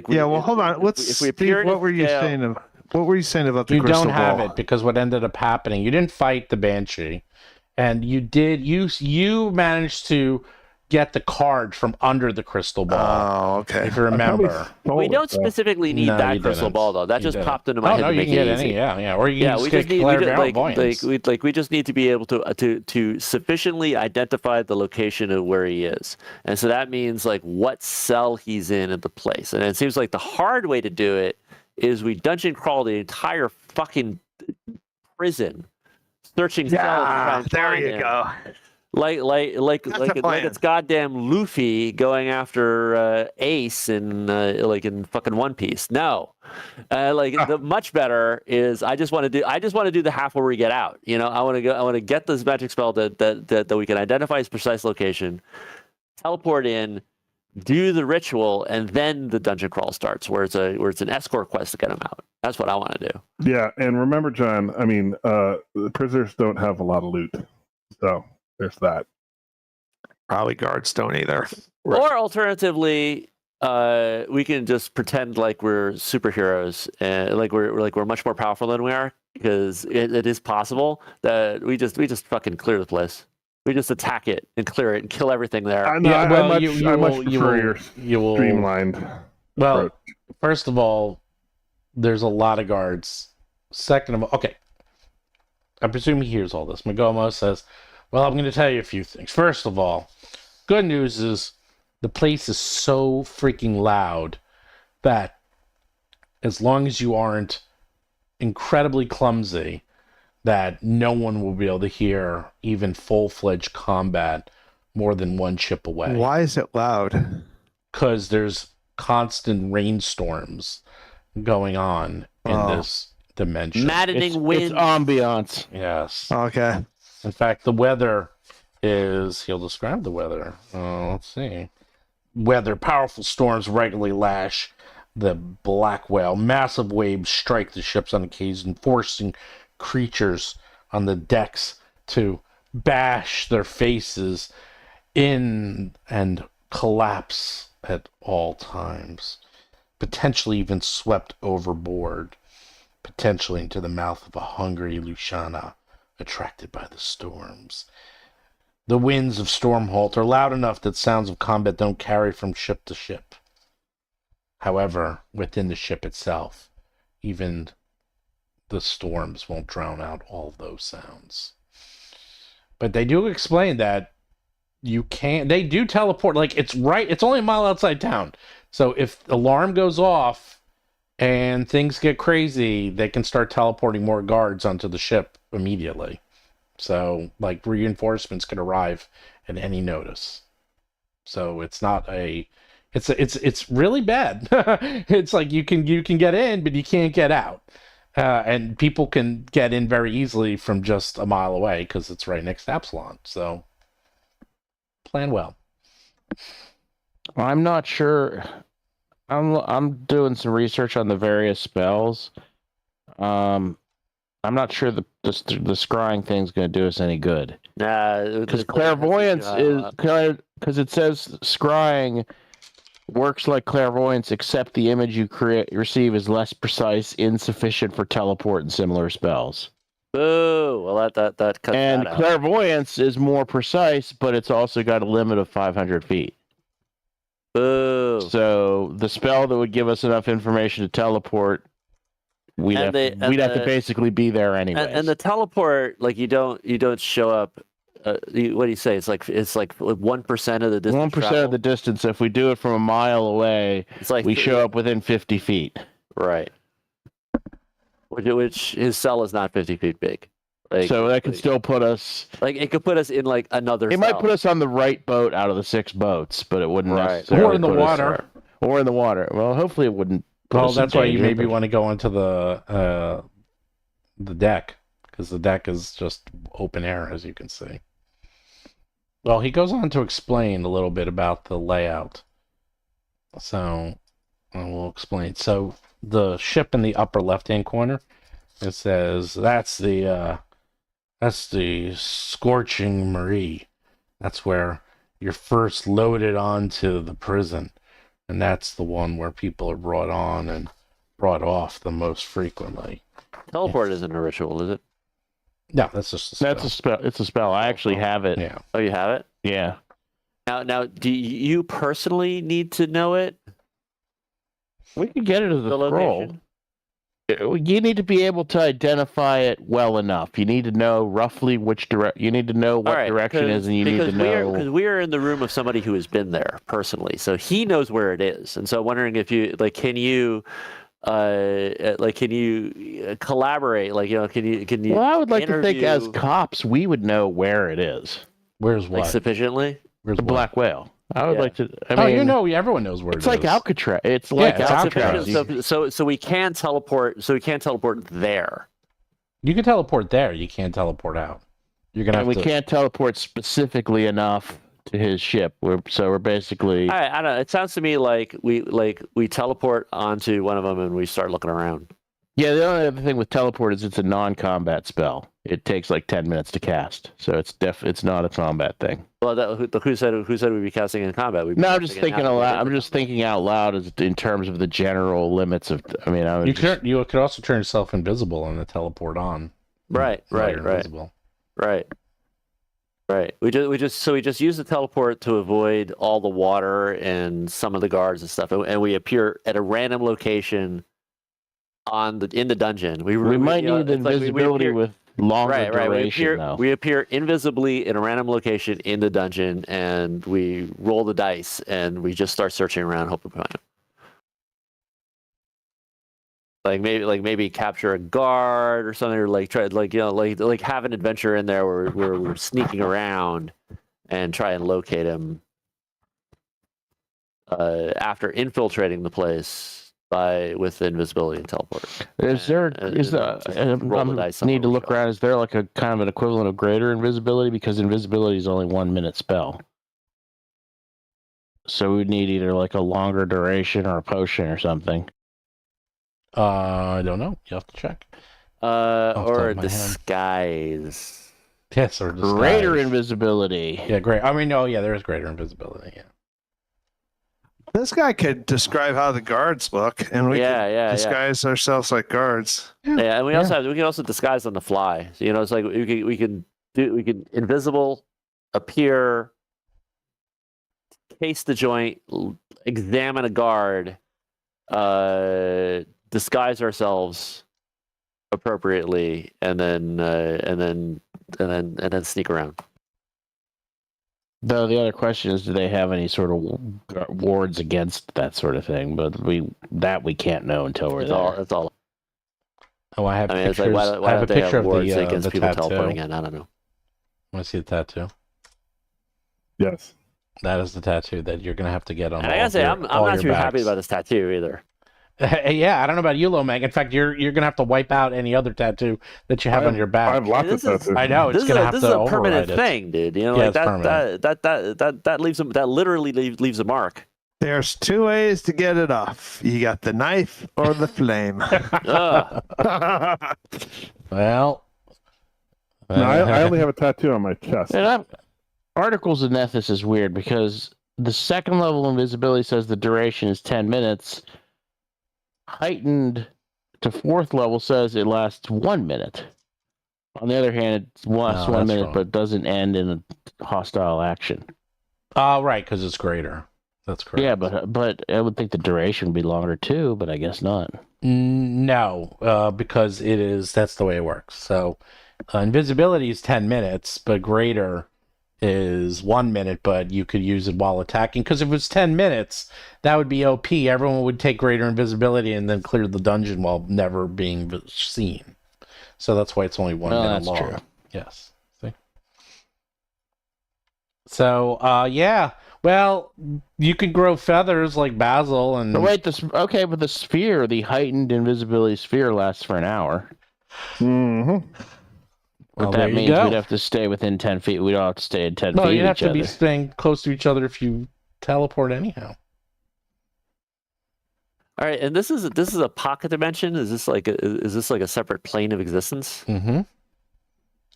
Yeah. Well, hold on. Let's. Steve, what were you saying? What were you saying about the You crystal don't have ball? it because what ended up happening, you didn't fight the Banshee, and you managed to get the card from under the crystal ball. Oh, okay. If you remember. we don't specifically need No, that you crystal didn't. ball though. That You just didn't. popped into my head no, to you make can it get easy. yeah, or you Yeah, can we just just need clairvoyance. we just need to be able to sufficiently identify the location of where he is, and so that means like what cell he's in at the place. And it seems like the hard way to do it is we dungeon crawl the entire fucking prison, searching cells. To try and there find you him. go. Like it's goddamn Luffy going after Ace in in fucking One Piece. No, the much better is I just want to do the half where we get out. You know, I want to get this magic spell that we can identify his precise location, teleport in, do the ritual, and then the dungeon crawl starts, where it's an escort quest to get him out. That's what I want to do. Yeah, and remember, John. I mean, the prisoners don't have a lot of loot, so there's that. Probably guards don't either. Right. Or alternatively, we can just pretend like we're superheroes and like we're much more powerful than we are, because it is possible that we just fucking clear the place. We just attack it and clear it and kill everything there. I know. Yeah, well, I you much will- prefer your you will streamlined. Well, approach. first of all, there's a lot of guards. Second of all, okay. I presume he hears all this. Magomo says, well, I'm going to tell you a few things. First of all, good news is the place is so freaking loud that as long as you aren't incredibly clumsy, that no one will be able to hear even full-fledged combat more than one ship away. Why is it loud? Because there's constant rainstorms going on in this dimension. Maddening winds. It's ambiance. Yes. Okay. In fact, the weather is, he'll describe the weather. Let's see. Weather, powerful storms regularly lash the black whale. Massive waves strike the ships on occasion, forcing creatures on the decks to bash their faces in and collapse at all times, potentially even swept overboard, potentially into the mouth of a hungry Luciana attracted by the storms. The winds of Stormholt are loud enough that sounds of combat don't carry from ship to ship. However, within the ship itself, even the storms won't drown out all of those sounds. But they do explain that they do teleport, like it's only a mile outside town. So if alarm goes off and things get crazy, they can start teleporting more guards onto the ship immediately. So like reinforcements could arrive at any notice. So it's not it's really bad. It's like you can get in, but you can't get out. And people can get in very easily from just a mile away because it's right next to Absalon. So plan well. I'm not sure. I'm doing some research on the various spells. I'm not sure the scrying thing's going to do us any good. Nah, Because clairvoyance because it says scrying works like clairvoyance, except the image you receive is less precise, insufficient for teleport and similar spells. Boo! Well, that cuts And that out. clairvoyance is more precise, but it's also got a limit of 500 feet. Boo! So the spell that would give us enough information to teleport, we'd have to basically be there anyway. And the teleport, like you don't show up. What do you say? It's like 1% of the distance. 1% of the distance. If we do it from a mile away, It's like we show up within 50 feet. right. Which his cell is not 50 feet big. Like, So that could still put us. like it could put us in like another. It might cell. put us on the right boat out of the 6 boats, but it wouldn't Right. necessarily Or in the put us- water. or in the water. Well, hopefully it wouldn't. Put Well, us in that's why you danger, maybe but- want to go into the deck, because the deck is just open air, as you can see. Well, he goes on to explain a little bit about the layout. So, I will explain. So, the ship in the upper left-hand corner, it says that's the Scorching Marie. That's where you're first loaded onto the prison, and that's the one where people are brought on and brought off the most frequently. Teleport isn't a ritual, is it? No, that's just a spell. That's a spell. It's a spell. I actually have it. Yeah. Oh, you have it. Yeah. Now, do you personally need to know it? We could get it as a The scroll. location? You need to be able to identify it well enough. You need to know roughly which direction. You need to know what All right, direction is, and you need to know. because we are in the room of somebody who has been there personally, so he knows where it is. And so, I'm wondering if you can you collaborate? Can you? Well, I would like to think as interview- cops, we would know where it is. Where's like what? sufficiently? Where's The what? black whale. I would Yeah. like to. I Oh, mean, you know, everyone knows where it's it like is. Alcatraz. It's like it's Alcatraz. Alcatraz. So we can teleport. So we can teleport there. You can teleport there. You can't teleport out. You're gonna have And we to. can't teleport specifically enough to his ship. We're basically. I don't know. It sounds to me like we teleport onto one of them and we start looking around. Yeah, the only other thing with teleport is it's a non-combat spell. It takes like 10 minutes to cast, so it's not a combat thing. Well, who said we'd be casting in combat? We'd be No, I'm just casting it thinking out. aloud. I'm just thinking out loud as in terms of the general limits of. I mean, I would You just, could. You could also turn yourself invisible and then teleport on. Right. while you're invisible. Right. We just use the teleport to avoid all the water and some of the guards and stuff, and we appear at a random location in the dungeon. We might you know, need it's like we invisibility appear- with longer duration, though. We appear invisibly in a random location in the dungeon, and we roll the dice, and we just start searching around, hoping to find him. Maybe capture a guard or something, or try have an adventure in there where we're sneaking around and try and locate him after infiltrating the place with invisibility and teleport. Roll the dice on Need to what we look got. around. Is there like a kind of an equivalent of greater invisibility? Because invisibility is only 1 minute spell. So we'd need either like a longer duration or a potion or something. I don't know. You have to check. Or the top of my head. disguise. Yes, or disguise. Greater invisibility. Yeah, great. I mean, no, yeah, there is greater invisibility. Yeah. This guy could describe how the guards look, and we Yeah. disguise ourselves like guards. Yeah, and we can also disguise on the fly. So, it's like we can invisible, appear, case the joint, examine a guard, disguise ourselves appropriately, and then sneak around. Though the other question is, do they have any sort of wards against that sort of thing? But we can't know until we're there. That's all. Oh, I have I mean, it's pictures. like why I have a don't they picture have of wards the against people tattoo. teleporting in? I don't know. Want to see the tattoo? Yes. That is the tattoo that you're gonna have to get on. And I all gotta of say, your- I'm all not your too happy bags. about this tattoo either. Yeah, I don't know about you, Lomag. In fact, you're gonna have to wipe out any other tattoo that you have on your back. I have lots This of is- tattoos. I know it's This gonna is have this to is a permanent override it. thing, dude. Yeah, it's permanent. That leaves them. That literally leaves a mark. There's 2 ways to get it off. You got the knife or the flame. Ugh. Well, No, I only have a tattoo on my chest. And Articles of Nethys is weird because the second level invisibility says the duration is 10 minutes. Heightened to 4th level says it lasts 1 minute. On the other hand, it lasts No, 1 that's minute wrong. but doesn't end in a hostile action. Oh, right, because it's greater. That's correct. Yeah, but I would think the duration would be longer too, but I guess not. No, because it is. That's the way it works. So, invisibility is 10 minutes, but greater is 1 minute. But you could use it while attacking. Because if it was 10 minutes, that would be OP. Everyone would take greater invisibility and then clear the dungeon while never being seen. So that's why it's only 1 minute that's long. true. Yes. See? So, yeah. Well, you could grow feathers like basil and... But wait, but the sphere, the heightened invisibility sphere, lasts for an hour. Mm-hmm. Well, But there that you means go. we'd have to stay within 10 feet. We don't have to stay at 10 No, feet you'd of have each to be other. staying close to each other if you teleport anyhow. All right, and this is a pocket dimension. Is this like a separate plane of existence? Mm-hmm.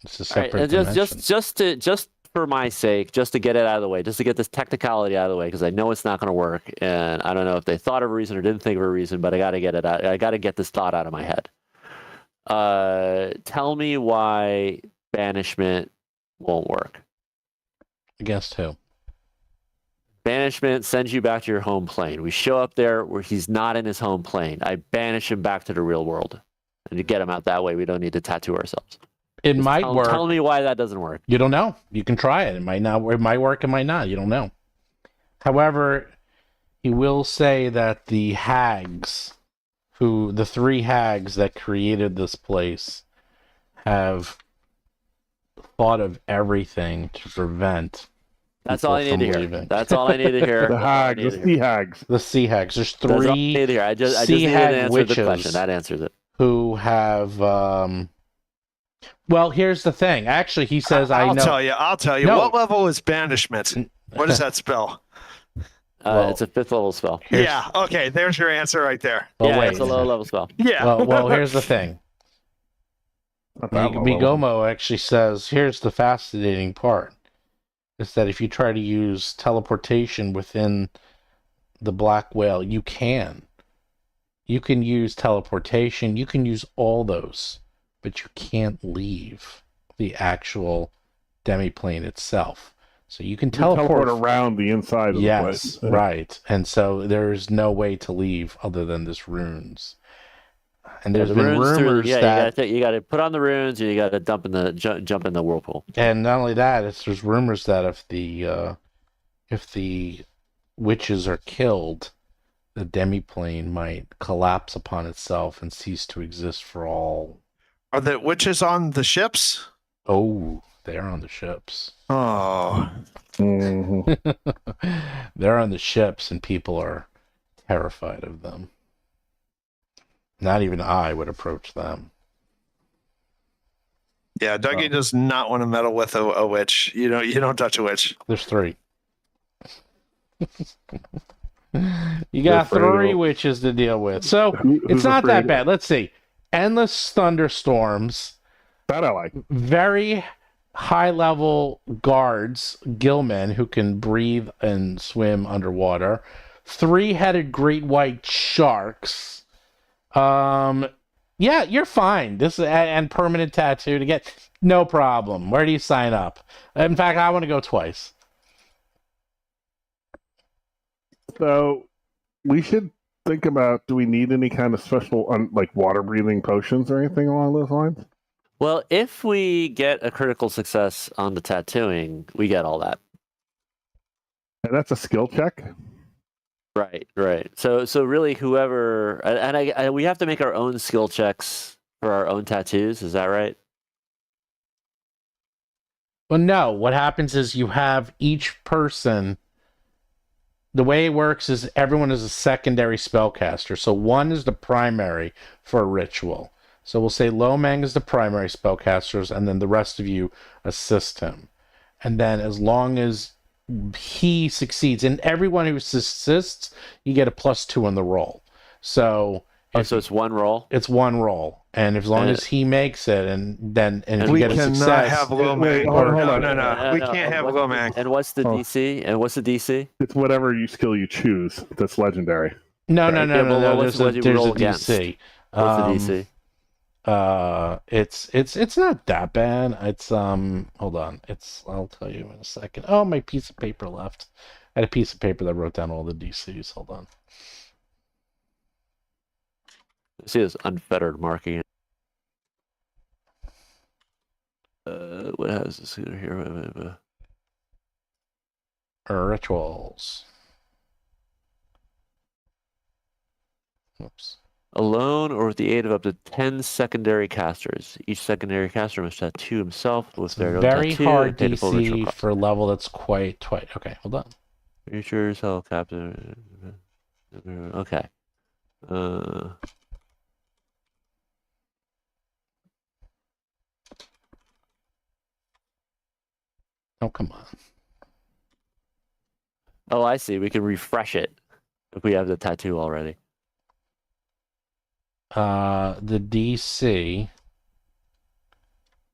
It's a All right, separate and dimension. just for my sake, just to get it out of the way, just to get this technicality out of the way, because I know it's not going to work, and I don't know if they thought of a reason or didn't think of a reason, but I got to get it out. I got to get this thought out of my head. Tell me why banishment won't work. Against who? Banishment sends you back to your home plane. We show up there where he's not in his home plane. I banish him back to the real world, and to get him out that way, we don't need to tattoo ourselves. It Just might work. Tell me why that doesn't work. You don't know. You can try it. It might not. It might work. It might not. You don't know. However, he will say that the hags, the 3 hags that created this place, have thought of everything to prevent. That's all I need to hear. Leaving. That's all I need to hear. The hags, the sea hags. The sea hags. There's That's all I 3 need to hear. I just sea needed an hag answer to the witches question. That answers it. who have. Well, here's the thing. Actually, he says, "I know." I'll tell you. No. What level is banishment? What does that spell? Well, It's a 5th level spell. Yeah. Okay. There's your answer right there. Well, Yeah, wait. it's a low level spell. Yeah. Well, here's the thing. Not that low. Migomo actually says, here's the fascinating part, is that if you try to use teleportation within the black whale, you can. You can use teleportation, you can use all those, but you can't leave the actual demiplane itself. So you can You can teleport around the inside of the Yes, place. right. And so there's no way to leave other than this runes. And there's The been runes through- rumors yeah, that, you got to put on the runes, or you got to jump in the whirlpool. and not only that, there's rumors that if the witches are killed, the demiplane might collapse upon itself and cease to exist for all. Are the witches on the ships? Oh, they're on the ships. Oh. Mhm. They're on the ships, and people are terrified of them. Not even I would approach them. Yeah, Dougie does not want to meddle with a witch. You don't touch a witch. There's 3. You got Afraid of 3 it. witches to deal with. So Who's it's not afraid that of- bad. Let's see. Endless thunderstorms, That I like. very high level guards, gillmen who can breathe and swim underwater, 3-headed great white sharks. Yeah, you're fine. This and permanent tattoo to get no problem. Where do you sign up? In fact, I want to go twice. So we should think about, do we need any kind of special like water breathing potions or anything along those lines? Well, if we get a critical success on the tattooing, we get all that. And that's a skill check. Right. So really, whoever and we have to make our own skill checks for our own tattoos. Is that right? Well, no. What happens is you have each person. The way it works is everyone is a secondary spellcaster. So one is the primary for a ritual. So we'll say Lomang is the primary spellcasters, and then the rest of you assist him. And then as long as he succeeds, and everyone who assists, you get a +2 on the roll. So So it's one roll. it's one roll, and as long And as he makes it, and if you We get a cannot success, have Lomang. Wait, hold on. No. We can't have Lomang. And what's the Oh. DC? And what's the DC? It's whatever skill you choose that's legendary. no, Yeah, but what's there's a roll against? DC. What's the DC? It's not that bad. It's hold on. I'll tell you in a second. Oh, my piece of paper left. I had a piece of paper that wrote down all the DCs. Hold on. See this unfettered marking. What has this here? Rituals. Oops. Alone or with the aid of up to 10 secondary casters. Each secondary caster must tattoo himself with their own Very tattoo hard and pay the full ritual DC cost. for a level that's quite twice. Okay, hold on. Future self captain. Okay. Oh, come on. Oh, I see. We can refresh it if we have the tattoo already. The DC.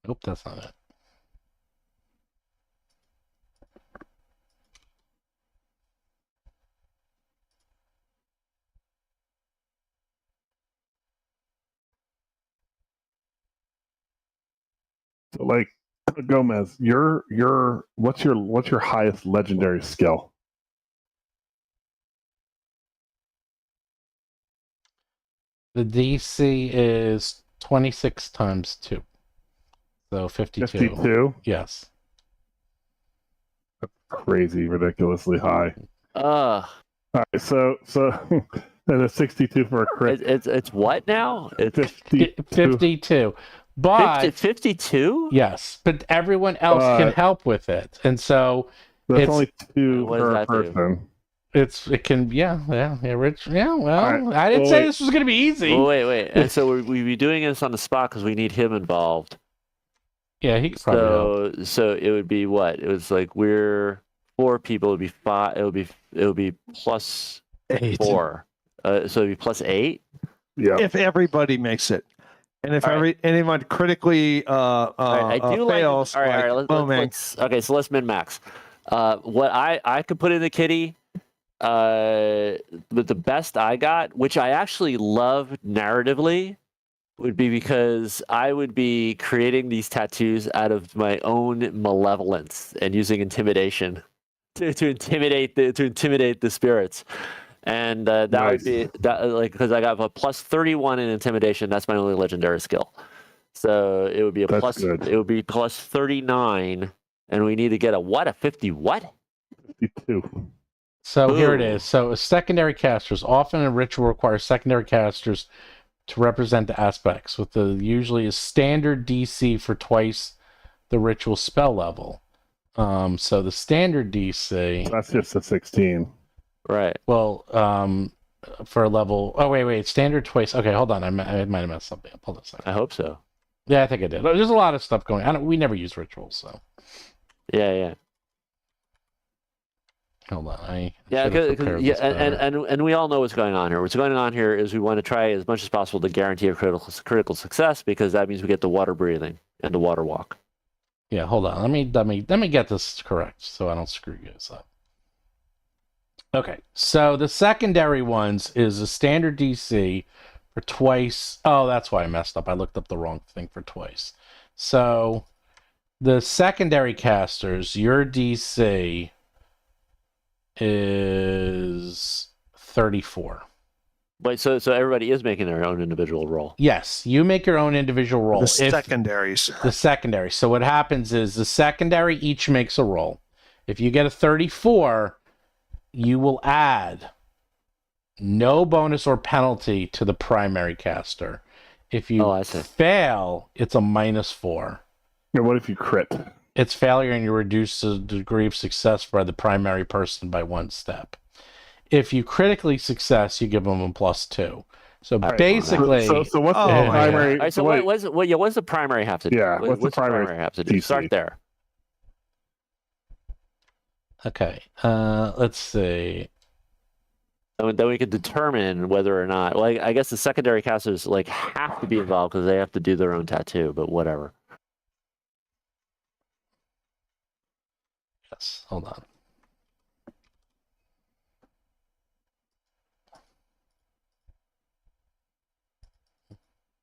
Nope, that's not it. So, like, Gomez, what's your highest legendary skill? The DC is 26 times 2. So 52. 52? Yes. Crazy, ridiculously high. All right, so and a 62 for a crit. It's what now? It's 52. But 52? yes, but everyone else can help with it. And so That's it's only 2 what does per that do? person. it can Rich. Yeah, well, right, I didn't well, say wait. this was gonna be easy. Oh, wait. And so we'd be doing this on the spot because we need him involved. Yeah, he could probably help. So it would be what? It was like we're 4 people. It would be 5. It would be plus 8. 4. So it'd be plus 8. Yeah. If everybody makes it, and if All right. anyone critically I do fails, all right. Okay, so let's min max. What I could put in the kitty, but the best I got, which I actually love narratively, would be because I would be creating these tattoos out of my own malevolence and using intimidation to intimidate the spirits. And that Nice. would be that, like, because I got a plus 31 in intimidation. That's my only legendary skill. So it would be That's good. It would be plus 39, and we need to get a 50 what? 52. So here it Ooh. is. So secondary casters. Often a ritual requires secondary casters to represent the aspects, with the usually a standard DC for twice the ritual spell level. So the standard DC. That's just a 16. Right. Well, for a level. Oh wait. Standard twice. Okay, hold on. I might have messed something up. Hold on a second. I hope so. Yeah, I think I did. There's a lot of stuff going on. We never use rituals, so. Yeah. Hold on. And we all know what's going on here. What's going on here is we want to try as much as possible to guarantee a critical success, because that means we get the water breathing and the water walk. Yeah, hold on. Let me get this correct so I don't screw you guys up. Okay, so the secondary ones is a standard DC for twice. Oh, that's why I messed up. I looked up the wrong thing for twice. So the secondary casters, your DC is 34. Wait, so everybody is making their own individual roll. Yes, you make your own individual roll. the secondaries. The secondary. So what happens is the secondary each makes a roll. If you get a 34, you will add no bonus or penalty to the primary caster. If you fail, it's a -4. And what if you crit? It's failure, and you reduce the degree of success by the primary person by 1 step. If you critically success, you give them a +2. So basically, so what's the primary? All right, so what does the primary have to do? Yeah, what's the primary have to do? DC? Start there. Okay, let's see. And then we can determine whether or not. Well, I guess the secondary casters have to be involved because they have to do their own tattoo. But whatever. Yes, hold on.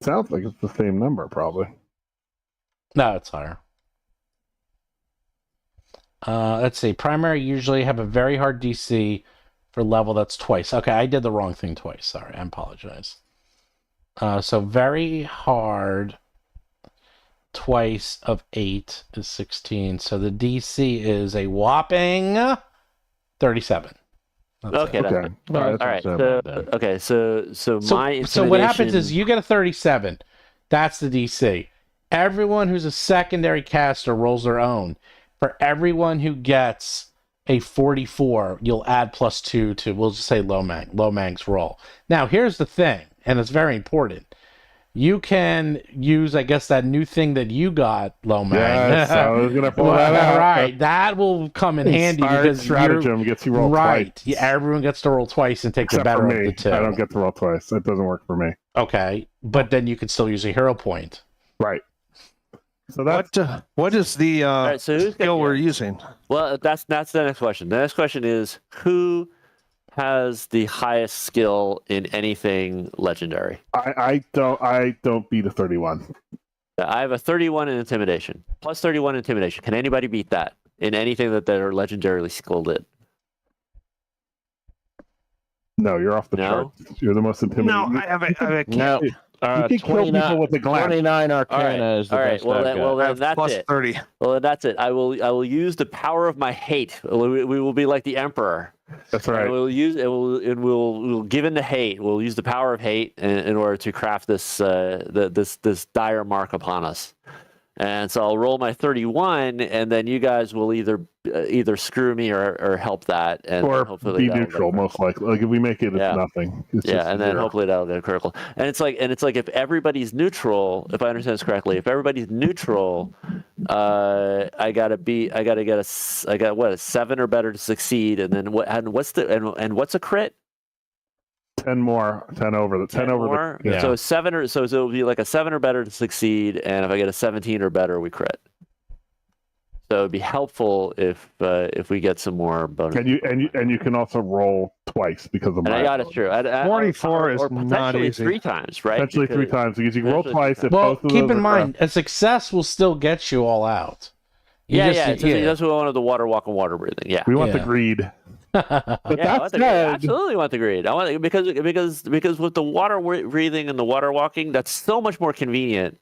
Sounds like it's the same number, probably. No, it's higher. Let's see. Primary usually have a very hard DC for level that's twice. Okay, I did the wrong thing twice. Sorry, I apologize. So very hard twice of 8 is 16. So the DC is a whopping 37. That's Okay, it. that's Okay. good. All right. All right. So So, bad then. okay. So my So what happens is intimidation- you get a 37. That's the DC. Everyone who's a secondary caster rolls their own. For everyone who gets a 44, you'll add +2 to, we'll just say Lomang's roll. Now, here's the thing, and it's very important. You can use, I guess, that new thing that you got, Lomang. Yes, I was gonna pull Well, that out. right, that will come in handy Inspired because stratagem gets you roll right. twice. Yeah, everyone gets to roll twice and take Except the better for of me. the two. I don't get to roll twice. That doesn't work for me. Okay, but then you can still use a hero point. Right. So that's What is the All right. So who's skill got, we're using? Well, that's the next question. The next question is who has the highest skill in anything legendary? I don't beat a 31. I have a 31 in intimidation, plus 31 intimidation. Can anybody beat that in anything that they're legendarily skilled in? No, you're off the No? chart. You're the most intimidating. No, I have a No. You can kill people with a glance. 29 Arcana All right, is the all right. best Well, I've then, got. well, I then have that's plus it. 30. Well, then that's it. I will use the power of my hate. We will be like the emperor. That's And right. we'll give in to hate. We'll use the power of hate in order to craft this this dire mark upon us. And so I'll roll my 31, and then you guys will either screw me or help that, and Or hopefully be that'll neutral, get a most likely. Like if we make it, it's Yeah. nothing. It's yeah, just and then zero. hopefully that'll get a critical. And it's like if everybody's neutral, if I understand this correctly, if everybody's neutral, I got a 7 or better to succeed, and then what's a crit? 10 more, 10 over the 10 over more. the. Yeah. So so it'll be like a 7 or better to succeed, and if I get a 17 or better, we crit. So it'd be helpful if we get some more bonus. And you can also roll twice because of And my. I got it true. 44 is or not potentially easy. 3 times, right? Potentially 3 Because- times because you can roll potentially twice if Well, both of keep those in are mind, a success will still get you all out. You Yeah, just- that's what we wanted, the water walk and water breathing. Yeah. We want the Yeah. greed. But Yeah, I that want the greed. said, Absolutely want the greed. I want because with the water breathing and the water walking, that's so much more convenient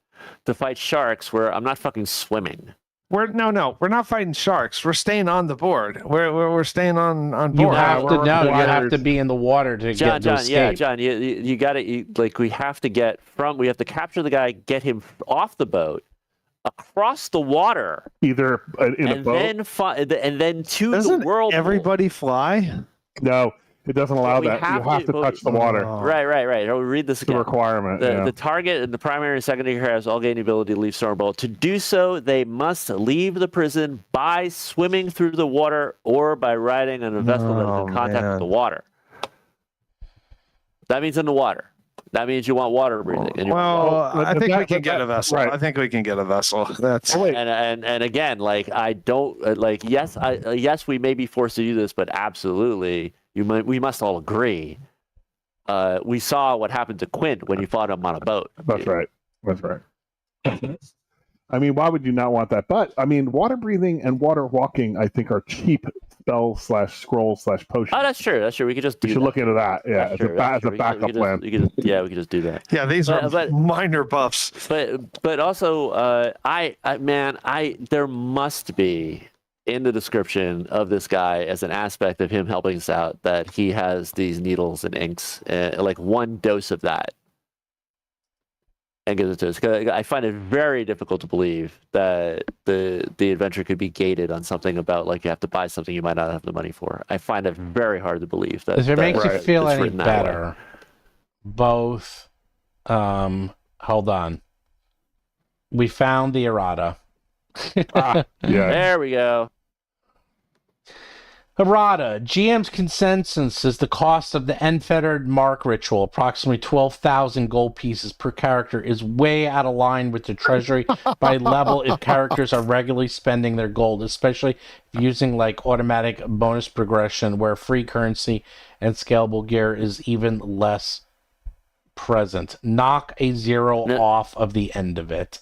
to fight sharks where I'm not fucking swimming. We're not fighting sharks. We're staying on the board. We're staying on board. You have to we're know. You have required- to be in the water to get to escape. Yeah, John, you got to like we have to capture the guy, get him off the boat, across the water, either in a and boat. then then to Doesn't the world. everybody fly? No, it doesn't allow We that. have You have to- to touch the water. Oh. Right. I'll read this It's a again. requirement. Yeah. The target and the primary and secondary carriers all gain the ability to leave Stormbolt. To do so, they must leave the prison by swimming through the water or by riding on a vessel that is Oh, in contact man. with the water. That means in the water. That means you want water breathing. And you want Well, but I think we that- can but get that- a vessel. right. I think we can get a vessel. That's Oh, wait. and again, like I don't like yes, yes, we may be forced to do this, but absolutely, we must all agree. We saw what happened to Quint when you fought him on a boat. That's right. That's right. I mean, why would you not want that? But I mean, water breathing and water walking, I think, are cheap spells/scrolls/potions. Oh, that's true. That's true. We could just do We should that. look into that. Yeah, That's as true, a that's true. backup plan. We could just do that. yeah. These are But- minor buffs. But also, there must be in the description of this guy as an aspect of him helping us out that he has these needles and inks, like one dose of that, and gives it to us. 'Cause I find it very difficult to believe that the adventure could be gated on something about like you have to buy something you might not have the money for. I find it very hard to believe that. If it makes you Right. feel it's any written that way. better, both. Hold on. We found the errata. Yeah. There we go. Errata. GM's consensus is the cost of the Unfettered Mark ritual, approximately 12,000 gold pieces per character, is way out of line with the treasury by level if characters are regularly spending their gold, especially if using like automatic bonus progression where free currency and scalable gear is even less present. Knock a 0 No. off of the end of it.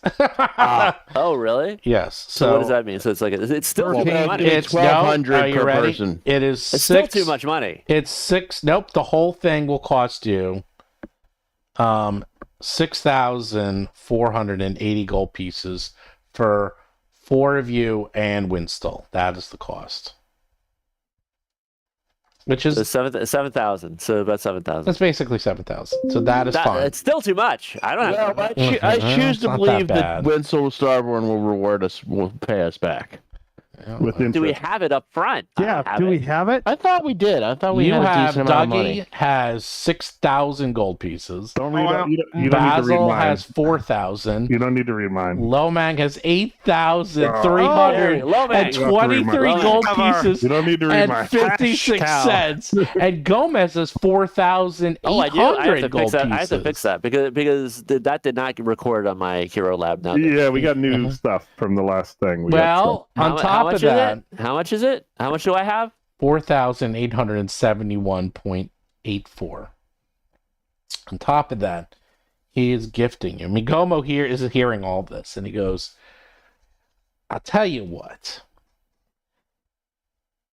Oh, really? Yes. So what does that mean? So it's like it's still too much money. It's 1,200 are you per ready? person. It is It's still six. too much money. It's 6. Nope. The whole thing will cost you 6,480 gold pieces for 4 of you and Winstall. That is the cost. which So is 7,000. So about 7,000. that's basically 7,000. So that is fine. It's still too much. I don't have. Well, I choose It's to not believe that that bad. Winslow Starborn will reward us, will pay us back. With Do we interest. have it up front? I Yeah, don't have do it. we have it? I thought we did. I thought we You had a have decent amount of money. Dougie has 6,000 gold pieces. Don't read I that. don't- You don't need to read Basil mine. has 4,000. You don't need to read mine. Lomang has 8,323 Lomang. gold Come on. pieces You don't need to read and mine. 56 Cash cow. cents. And Gomez has 4,800 Oh, I do. I have to gold fix that. pieces. I have to fix that because that did not record on my Hero Lab. Now, Yeah, we got new stuff from the last thing. We got Well, on top of that, how much is it? How much do I have? 4,871.84. On top of that, he is gifting you. Migomo here is hearing all this, and he goes, I'll tell you what.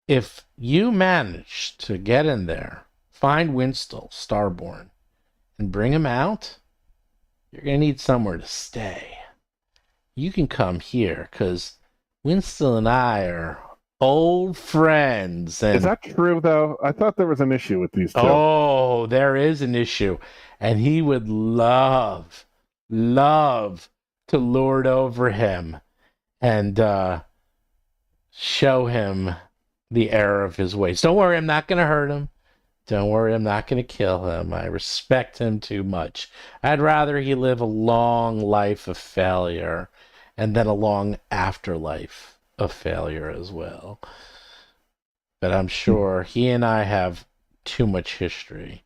If you manage to get in there, find Winston Starborn, and bring him out, you're going to need somewhere to stay. You can come here, because Winston and I are old friends. And Is that true, though? I thought there was an issue with these two. oh, there is an issue. And he would love to lord over him and show him the error of his ways. Don't worry, I'm not going to hurt him. Don't worry, I'm not going to kill him. I respect him too much. I'd rather he live a long life of failure and then a long afterlife of failure as well. But I'm sure he and I have too much history.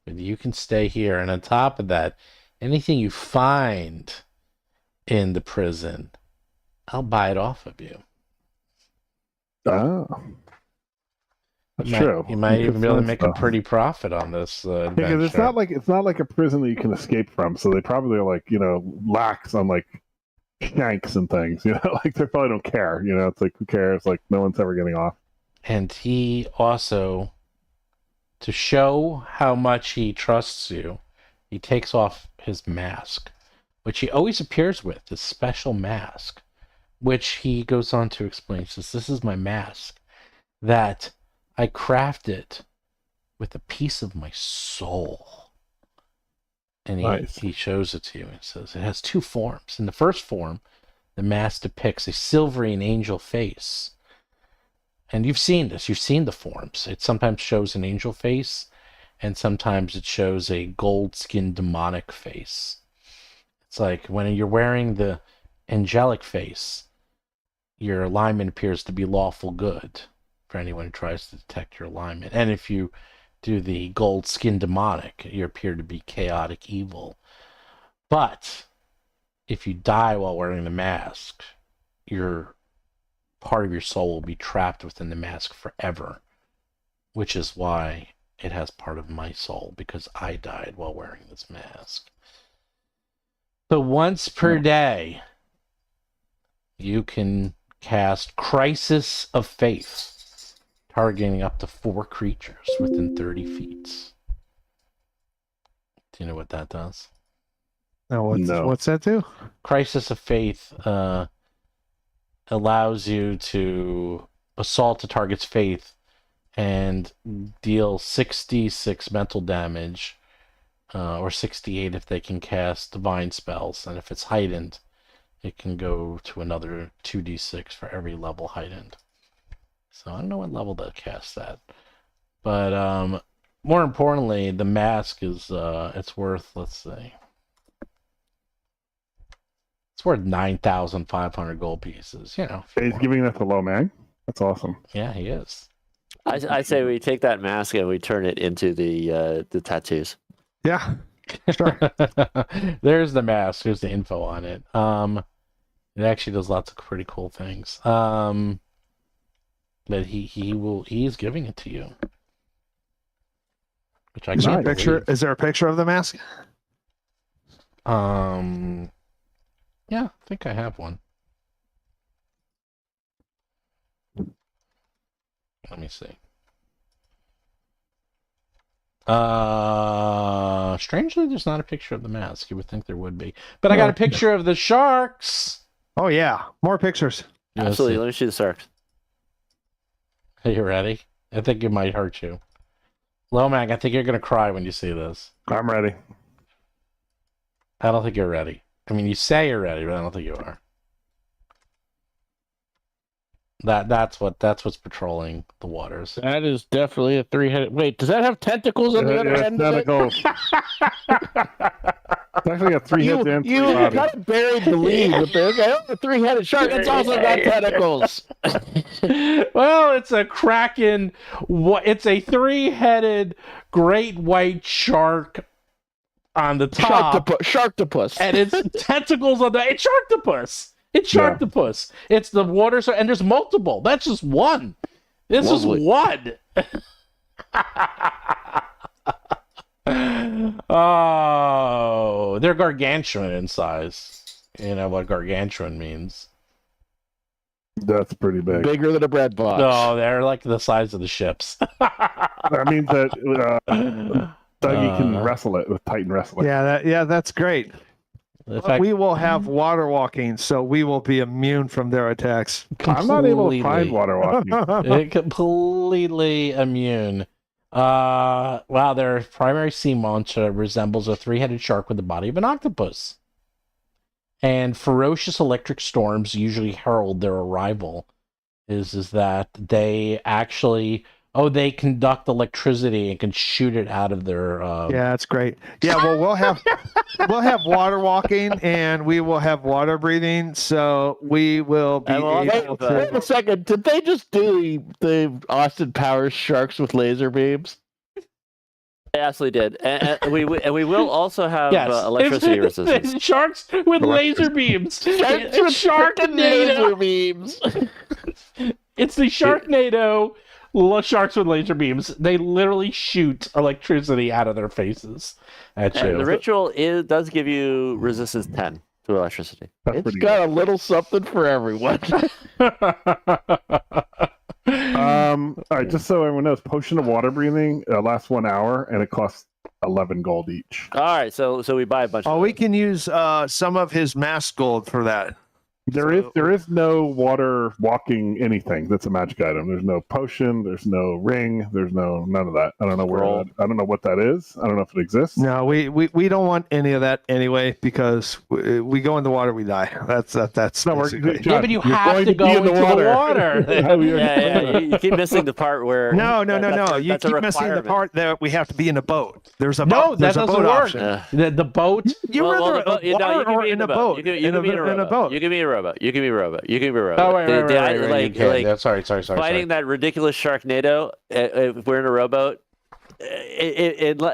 But you can stay here, and on top of that, anything you find in the prison, I'll buy it off of you. Oh. That's true. You might even be able to find make stuff. a pretty profit on this adventure. Because it's not like a prison that you can escape from. So they probably are like, lax on like shanks and things. Like they probably don't care. It's like who cares? Like no one's ever getting off. And he also, to show how much he trusts you, he takes off his mask, which he always appears with, this special mask, which he goes on to explain. He says, this is my mask that I crafted with a piece of my soul. And Nice. he shows it to you. He says, it has two forms. In the first form, the mask depicts a silvery and angel face. And you've seen this. You've seen the forms. It sometimes shows an angel face, and sometimes it shows a gold-skinned demonic face. It's like when you're wearing the angelic face, your alignment appears to be lawful good for anyone who tries to detect your alignment. And if you do the gold-skinned demonic, you appear to be chaotic evil. But if you die while wearing the mask, you're part of your soul will be trapped within the mask forever, which is why it has part of my soul, because I died while wearing this mask. So once per day, you can cast Crisis of Faith, targeting up to 4 creatures within 30 feet. Do you know what that does? No, No. what's that do? Crisis of Faith allows you to assault a target's faith and deal 66 mental damage, or 68 if they can cast divine spells. And if it's heightened, it can go to another 2d6 for every level heightened. So I don't know what level to cast that. But more importantly, the mask is it's worth, let's see. It's worth 9,500 gold pieces. He's giving that to Lomang. That's awesome. Yeah, he is. I say we take that mask and we turn it into the tattoos. Yeah. Sure. There's the mask. There's the info on it. It actually does lots of pretty cool things. But he's giving it to you. Which I Is there a can't picture? believe. Is there a picture of the mask? Yeah, I think I have one. Let me see. Strangely, there's not a picture of the mask. You would think there would be. But I got a picture of the sharks. Oh yeah, more pictures. Absolutely. Let me see the sharks. Are you ready? I think it might hurt you. Lomag, I think you're gonna cry when you see this. I'm ready. I don't think you're ready. I mean, you say you're ready, but I don't think you are. That's what's patrolling the waters. That is definitely a three-headed. Wait, does that have tentacles on the other end? Tentacles. It's actually got 3 heads and 3 You bodies. kind of buried the lead with the okay, a three-headed shark. It's also got tentacles. Well, it's a kraken. It's a 3-headed great white shark on the top, Sharktopus. and it's tentacles on the. It's sharktopus. It's sharktopus. It's the water, and there's multiple. That's just one. This Lovely. is one. Oh, they're gargantuan in size. You know what gargantuan means? That's pretty big. Bigger than a bread box. No, they're like the size of the ships. That means that Dougie can wrestle it with Titan wrestling. Yeah, that's great. In fact, We will have water walking, so we will be immune from their attacks. I'm not able to find water walking. completely immune. Wow, their primary sea monster resembles a 3-headed shark with the body of an octopus. And ferocious electric storms usually herald their arrival. Is that they actually they conduct electricity and can shoot it out of their Yeah, that's great. Yeah, well, we'll have water walking and we will have water breathing, so we will be able Wait to. a second. Did they just do the Austin Powers sharks with laser beams? They absolutely did, and we will also have yes. electricity It's resistance. sharks with laser beams. Sharks with Sharknado. laser beams. It's the Sharknado sharks with laser beams. They literally shoot electricity out of their faces at you. And the ritual does give you resistance 10 to electricity. That's It's pretty got a little something for everyone. All right, just so everyone knows, potion of water breathing lasts 1 hour and it costs 11 gold each. All right, so we buy a bunch. Oh, of we can use some of his mask gold for that. There is no water walking anything that's a magic item. There's no potion, there's no ring, there's none of that. I don't know I don't know what that is. I don't know if it exists. No, we don't want any of that anyway because we go in the water, we die. That's No, basically- Yeah, but you You're have going to go be into in the water. Yeah, you keep missing the part where. No. You that's a keep missing the requirement. part that we have to be in a boat. There's a No, boat. There's that a doesn't boat work. option. The boat. You're Well, either the boat- you water can or be in a boat. You can be in a boat. You can be a robot. You can be a robot. You can be a robot. Oh, wait. Like, Yeah, sorry. fighting that ridiculous Sharknado. If we're in a rowboat,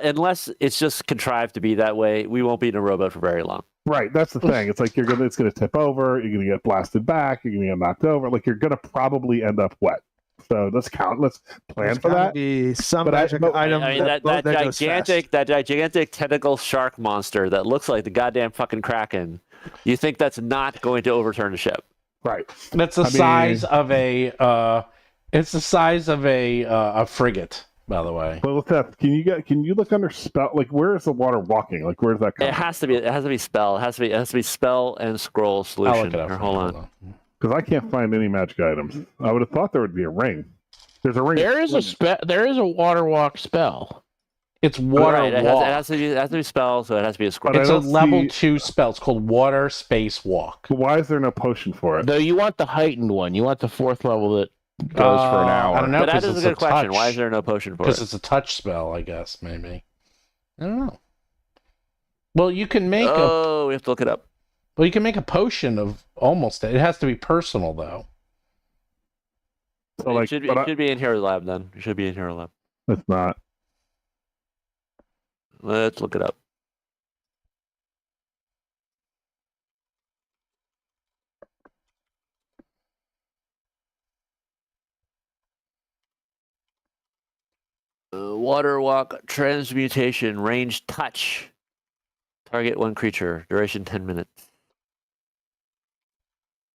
unless it's just contrived to be that way, we won't be in a rowboat for very long. Right, that's the thing. It's like it's gonna tip over, you're gonna get blasted back, you're gonna get knocked over, like you're gonna probably end up wet. So let's plan There's for gotta that. be some But magic item. I mean that goes fast. gigantic tentacle shark monster that looks like the goddamn fucking kraken. You think that's not going to overturn a ship? Right. That's the size of a. It's the size of a frigate, by the way. Well, with that, can you look under spell? Like, where is the water walking? Like, where's that It coming? has to be spell. It has to be spell and scroll I'll solution. look it up. Here, for hold you, on. Because I can't find any magic items. I would have thought there would be a ring. There's a ring. There is a water walk spell. It's water Right, it walk. has to be spell, so it has to be a scroll. But It's I a don't level see- 2 spell. It's called Water Space Walk. Why is there no potion for it? No, you want the heightened one. You want the 4th level that goes for an hour. I don't know. But that 'cause is a it's good question. touch. Why is there no potion for Because it? it's a touch spell, I guess, maybe. I don't know. Well, you can make We have to look it up. you can make a potion of almost it. It has to be personal though. So, like, it should but be in Hero Lab then. It should be in Hero Lab. it's not. Let's look it up. Water walk transmutation range touch. Target one creature. Duration 10 minutes.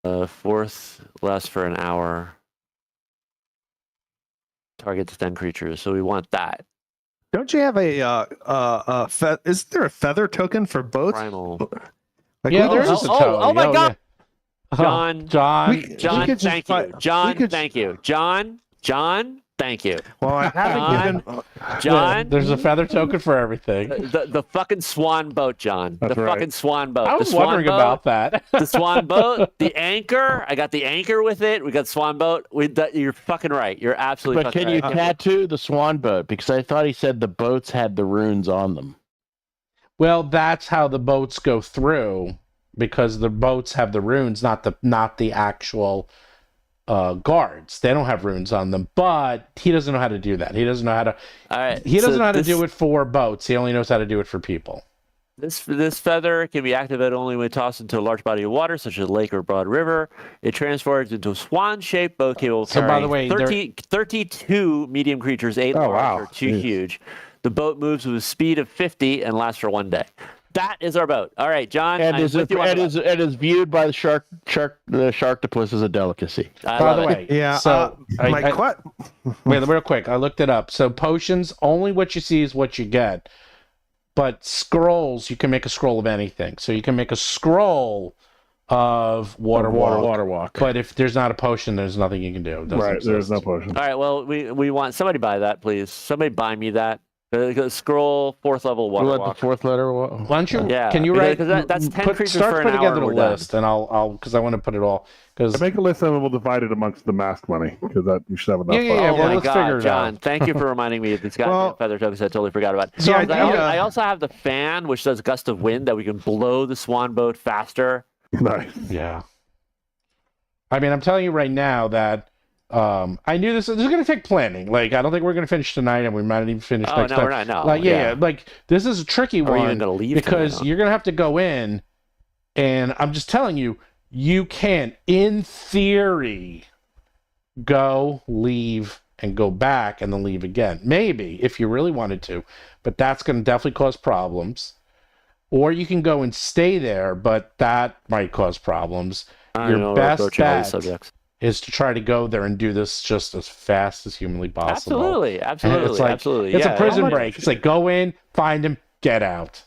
4th lasts for an hour. Targets 10 creatures. So we want that. Don't you have is there a feather token for both? Primal. Like, Yeah, we there could is just- a toad. oh my God. Yeah. John. John. We- John, could just thank you. fight- John, we could- thank you. John, Thank you. Well, I haven't given. John, There's a feather token for everything. the fucking swan boat, John. That's the right. fucking swan boat. I the was swan wondering boat, about that. the swan boat, the anchor. I got the anchor with it. We got swan boat. You're fucking right. You're absolutely But fucking can you right. tattoo the swan boat? Because I thought he said the boats had the runes on them. Well, that's how the boats go through, because the boats have the runes, not the actual guards. They don't have runes on them, but he doesn't know how to do that. He doesn't know how to. All right. He doesn't so know how to this- do it for boats. He only knows how to do it for people. This feather can be activated only when tossed into a large body of water, such as a lake or broad river. It transforms into a swan-shaped boat capable of So, by the carrying way, 32 medium creatures, 8 large wow. or 2 Jeez. huge. The boat moves with a speed of 50 and lasts for 1 day. That is our boat. All right, John. And I'm with you on the boat. it is viewed by the sharktopus as a delicacy. I By love the it. way, Yeah. So wait, my real quick. I looked it up. So potions, only what you see is what you get. But scrolls, you can make a scroll of anything. So you can make a scroll of water walk. But if there's not a potion, there's nothing you can do. It doesn't Right, there's no exist. potion. All right, well, we want somebody buy that, please. Somebody buy me that. Scroll 4th level water What, walk. the fourth letter? Why don't you? Yeah, Can you because write? that's 10 creatures start for to put an hour together and the we're done. list, and I'll because I want to put it all. Because Make a list and we'll divide it amongst the mask money because that you should have enough. Yeah, yeah, Oh well, my let's God, figure it John! out. Thank you for reminding me of these goddamn Well, feather tokens. I totally forgot about. the idea- I also have the fan, which does gust of wind that we can blow the swan boat faster. Nice. yeah. I mean, I'm telling you right now that I knew this is going to take planning. Like, I don't think we're going to finish tonight, and we might not even finish Oh next no, time. we're not. No, Like, yeah. Like, this is a tricky Are we even one gonna leave because tonight, you're going to have to go in, and I'm just telling you, you can, in theory, go, leave, and go back, and then leave again. Maybe, if you really wanted to, but that's going to definitely cause problems. Or you can go and stay there, but that might cause problems. I Your know we're best approaching all these bet subjects. is to try to go there and do this just as fast as humanly possible. Absolutely, absolutely, It's like- absolutely. It's yeah, a prison yeah. break. It's like go in, find him, get out.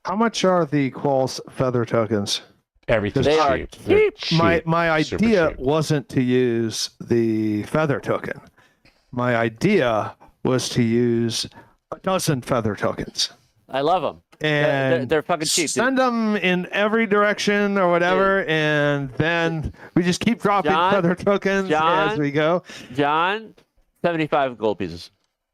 How much are the Qualls feather tokens? Everything's They are cheap. They're cheap. My Super idea cheap. wasn't to use the feather token. My idea was to use a dozen feather tokens I love them. and They're fucking cheap. dude. send them in every direction or whatever, and then we just keep dropping John? feather tokens John? as we go. John, 75 gold pieces.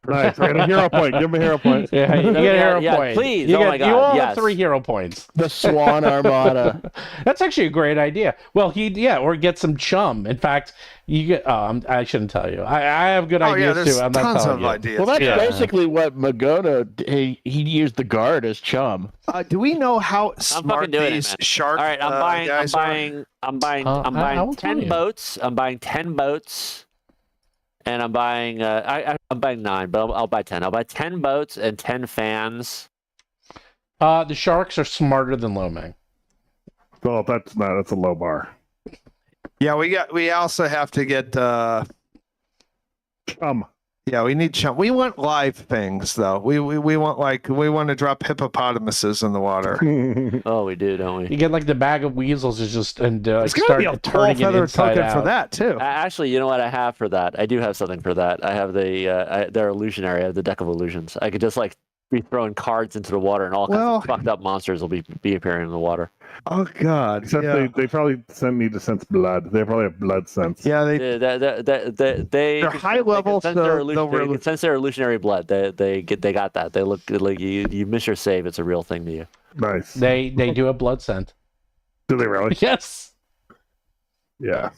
Nice. And a hero point. Give him a hero point. Yeah, you get a hero Yeah, point. please. You Oh get, my God, you all yes. have 3 hero points. The Swan Armada. That's actually a great idea. Well, or get some chum. In fact, you get. I shouldn't tell you. I have good Oh yeah, ideas there's too. I'm not tons telling of you. ideas. Well, that's Yeah. basically what Magono. He used the guard as chum. Do we know how smart fucking doing it, these man. shark All right, I'm buying guys are? I'm buying I will tell 10 you. boats. I'm buying 10 boats. And I'm buying I'm buying 9, but I'll buy 10. I'll buy 10 boats and 10 fans. The sharks are smarter than Lomang. Well, that's a low bar. Yeah, we also have to get yeah, we need chum. We want live things though. We want to drop hippopotamuses in the water. Oh, we do, don't we? You get like the bag of weasels is just and There's like gotta be a start tall turning it feather inside token out. for that too. Actually, you know what I have for that? I do have something for that. I have they're illusionary. I have the deck of illusions. I could just like be throwing cards into the water, and all kinds of fucked up monsters will be appearing in the water. Oh God! Except yeah. they probably need to sense blood. They probably have blood sense. Yeah, they They're high level, so they'll since they're illusionary blood, they got that. They look like you miss your save. It's a real thing to you. Nice. They do a blood scent. Do they really? Yes. Yeah.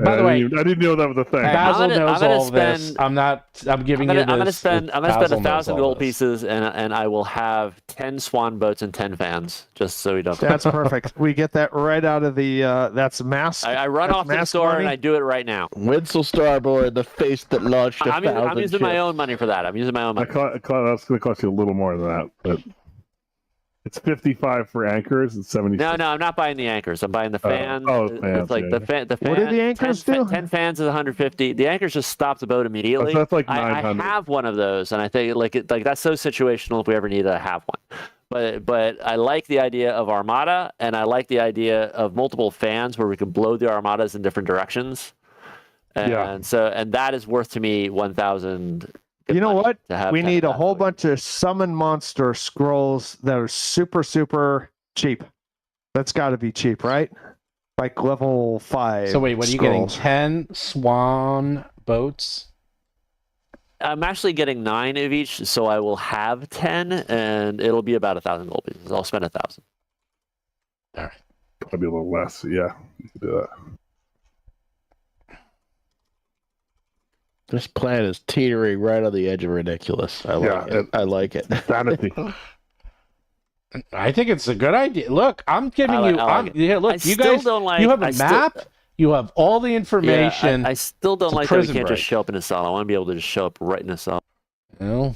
By the way, I didn't know that was a thing. Basil I'm gonna knows all of this. spend- I'm giving you this. I'm gonna spend Basil knows 1,000 all gold this. pieces, and I will have 10 swan boats and 10 fans, just so we don't. That's perfect. We get that right out of the that's mask. I run That's off to the mask store money? and I do it right now. Winsel Starboard, the face that launched a I'm thousand using my ships. own money for that. I'm using my own money. That's going to cost you a little more than that, but it's 55 for anchors and 76. No, I'm not buying the anchors. I'm buying the fans. fans, It's like yeah. the fan. What do the anchors 10, do? 10 fans is 150. The anchors just stop the boat immediately. So that's like I 900. have one of those, and I think like that's so situational. If we ever need it, I have one. But I like the idea of armada, and I like the idea of multiple fans where we can blow the armadas in different directions. And and that is worth to me 1,000. You know what? We 10 need of a that whole potion. bunch of summon monster scrolls that are super, super cheap. That's got to be cheap, right? Like level 5. So wait, what are you scrolls. getting? 10 swan boats? I'm actually getting 9 of each, so I will have 10, and it'll be about 1,000 gold pieces. I'll spend 1,000. All right. Probably a little less. Yeah, you can do that. This plan is teetering right on the edge of ridiculous. I like it. I like it. Sanity. I think it's a good idea. Look, I'm giving I you. like it. Yeah, look, I you still guys. don't like. You have I a still- map. You have all the information. I still don't It's a like that we prison can't break. just show up in a cell. I want to be able to just show up right in a cell. Well,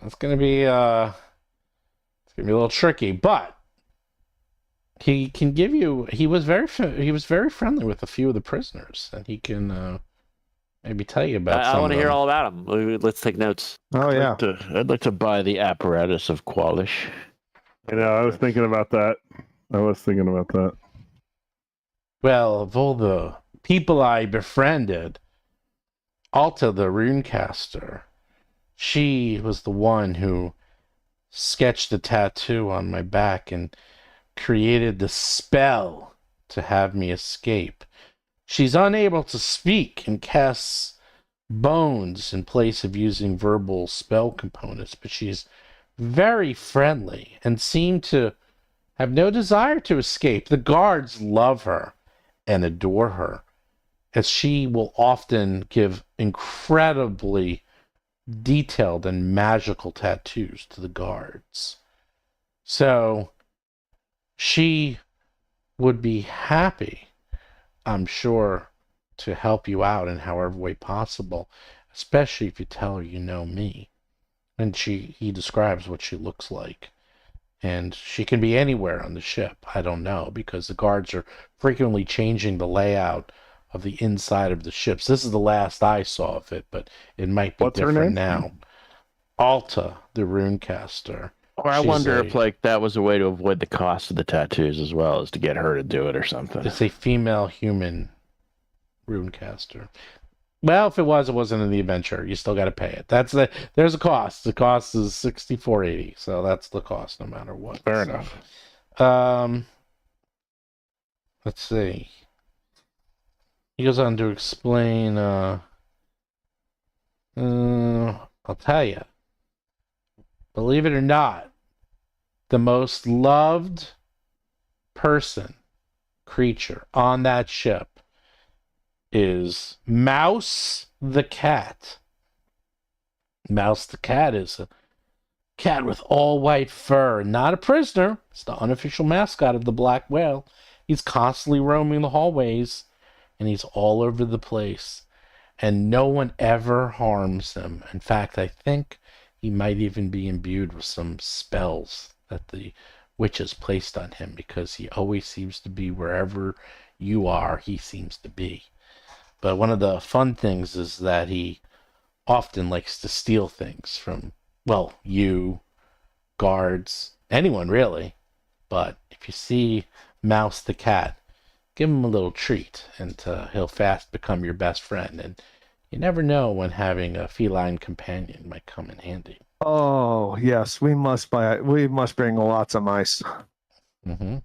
that's gonna be it's gonna be a little tricky, but he can give you. He was very friendly with a few of the prisoners, and he can maybe tell you about. I some want to of hear them. all about them. Let's take notes. Oh, yeah. I'd like to buy the apparatus of Qualish. I know. I was thinking about that. Well, of all the people I befriended, Alta the runecaster, she was the one who sketched the tattoo on my back and created the spell to have me escape. She's unable to speak and casts bones in place of using verbal spell components, but she's very friendly and seemed to have no desire to escape. The guards love her and adore her, as she will often give incredibly detailed and magical tattoos to the guards. So she would be happy, I'm sure, to help you out in however way possible, especially if you tell her you know me. And he describes what she looks like. And she can be anywhere on the ship. I don't know, because the guards are frequently changing the layout of the inside of the ships. This is the last I saw of it, but it might be What's her different name? now. Alta, the runecaster. Or I She's wonder a- if like that was a way to avoid the cost of the tattoos as well, as to get her to do it or something. It's a female human runecaster. Well, if it wasn't in the adventure. You still got to pay it. There's a cost. The cost is $64.80, so that's the cost no matter what. Fair So, enough. Let's see. He goes on to explain. I'll tell you. Believe it or not, the most loved creature on that ship is Mouse the cat. Mouse the cat is a cat with all white fur, not a prisoner. It's the unofficial mascot of the Black Whale. He's constantly roaming the hallways, and he's all over the place, and no one ever harms him. In fact, I think he might even be imbued with some spells that the witches placed on him, because he always seems to be wherever you are, he seems to be. But one of the fun things is that he often likes to steal things from, well, you, guards, anyone really. But if you see Mouse the cat, give him a little treat, and he'll fast become your best friend. And you never know when having a feline companion might come in handy. Oh, yes. We must bring lots of mice. Mm-hmm.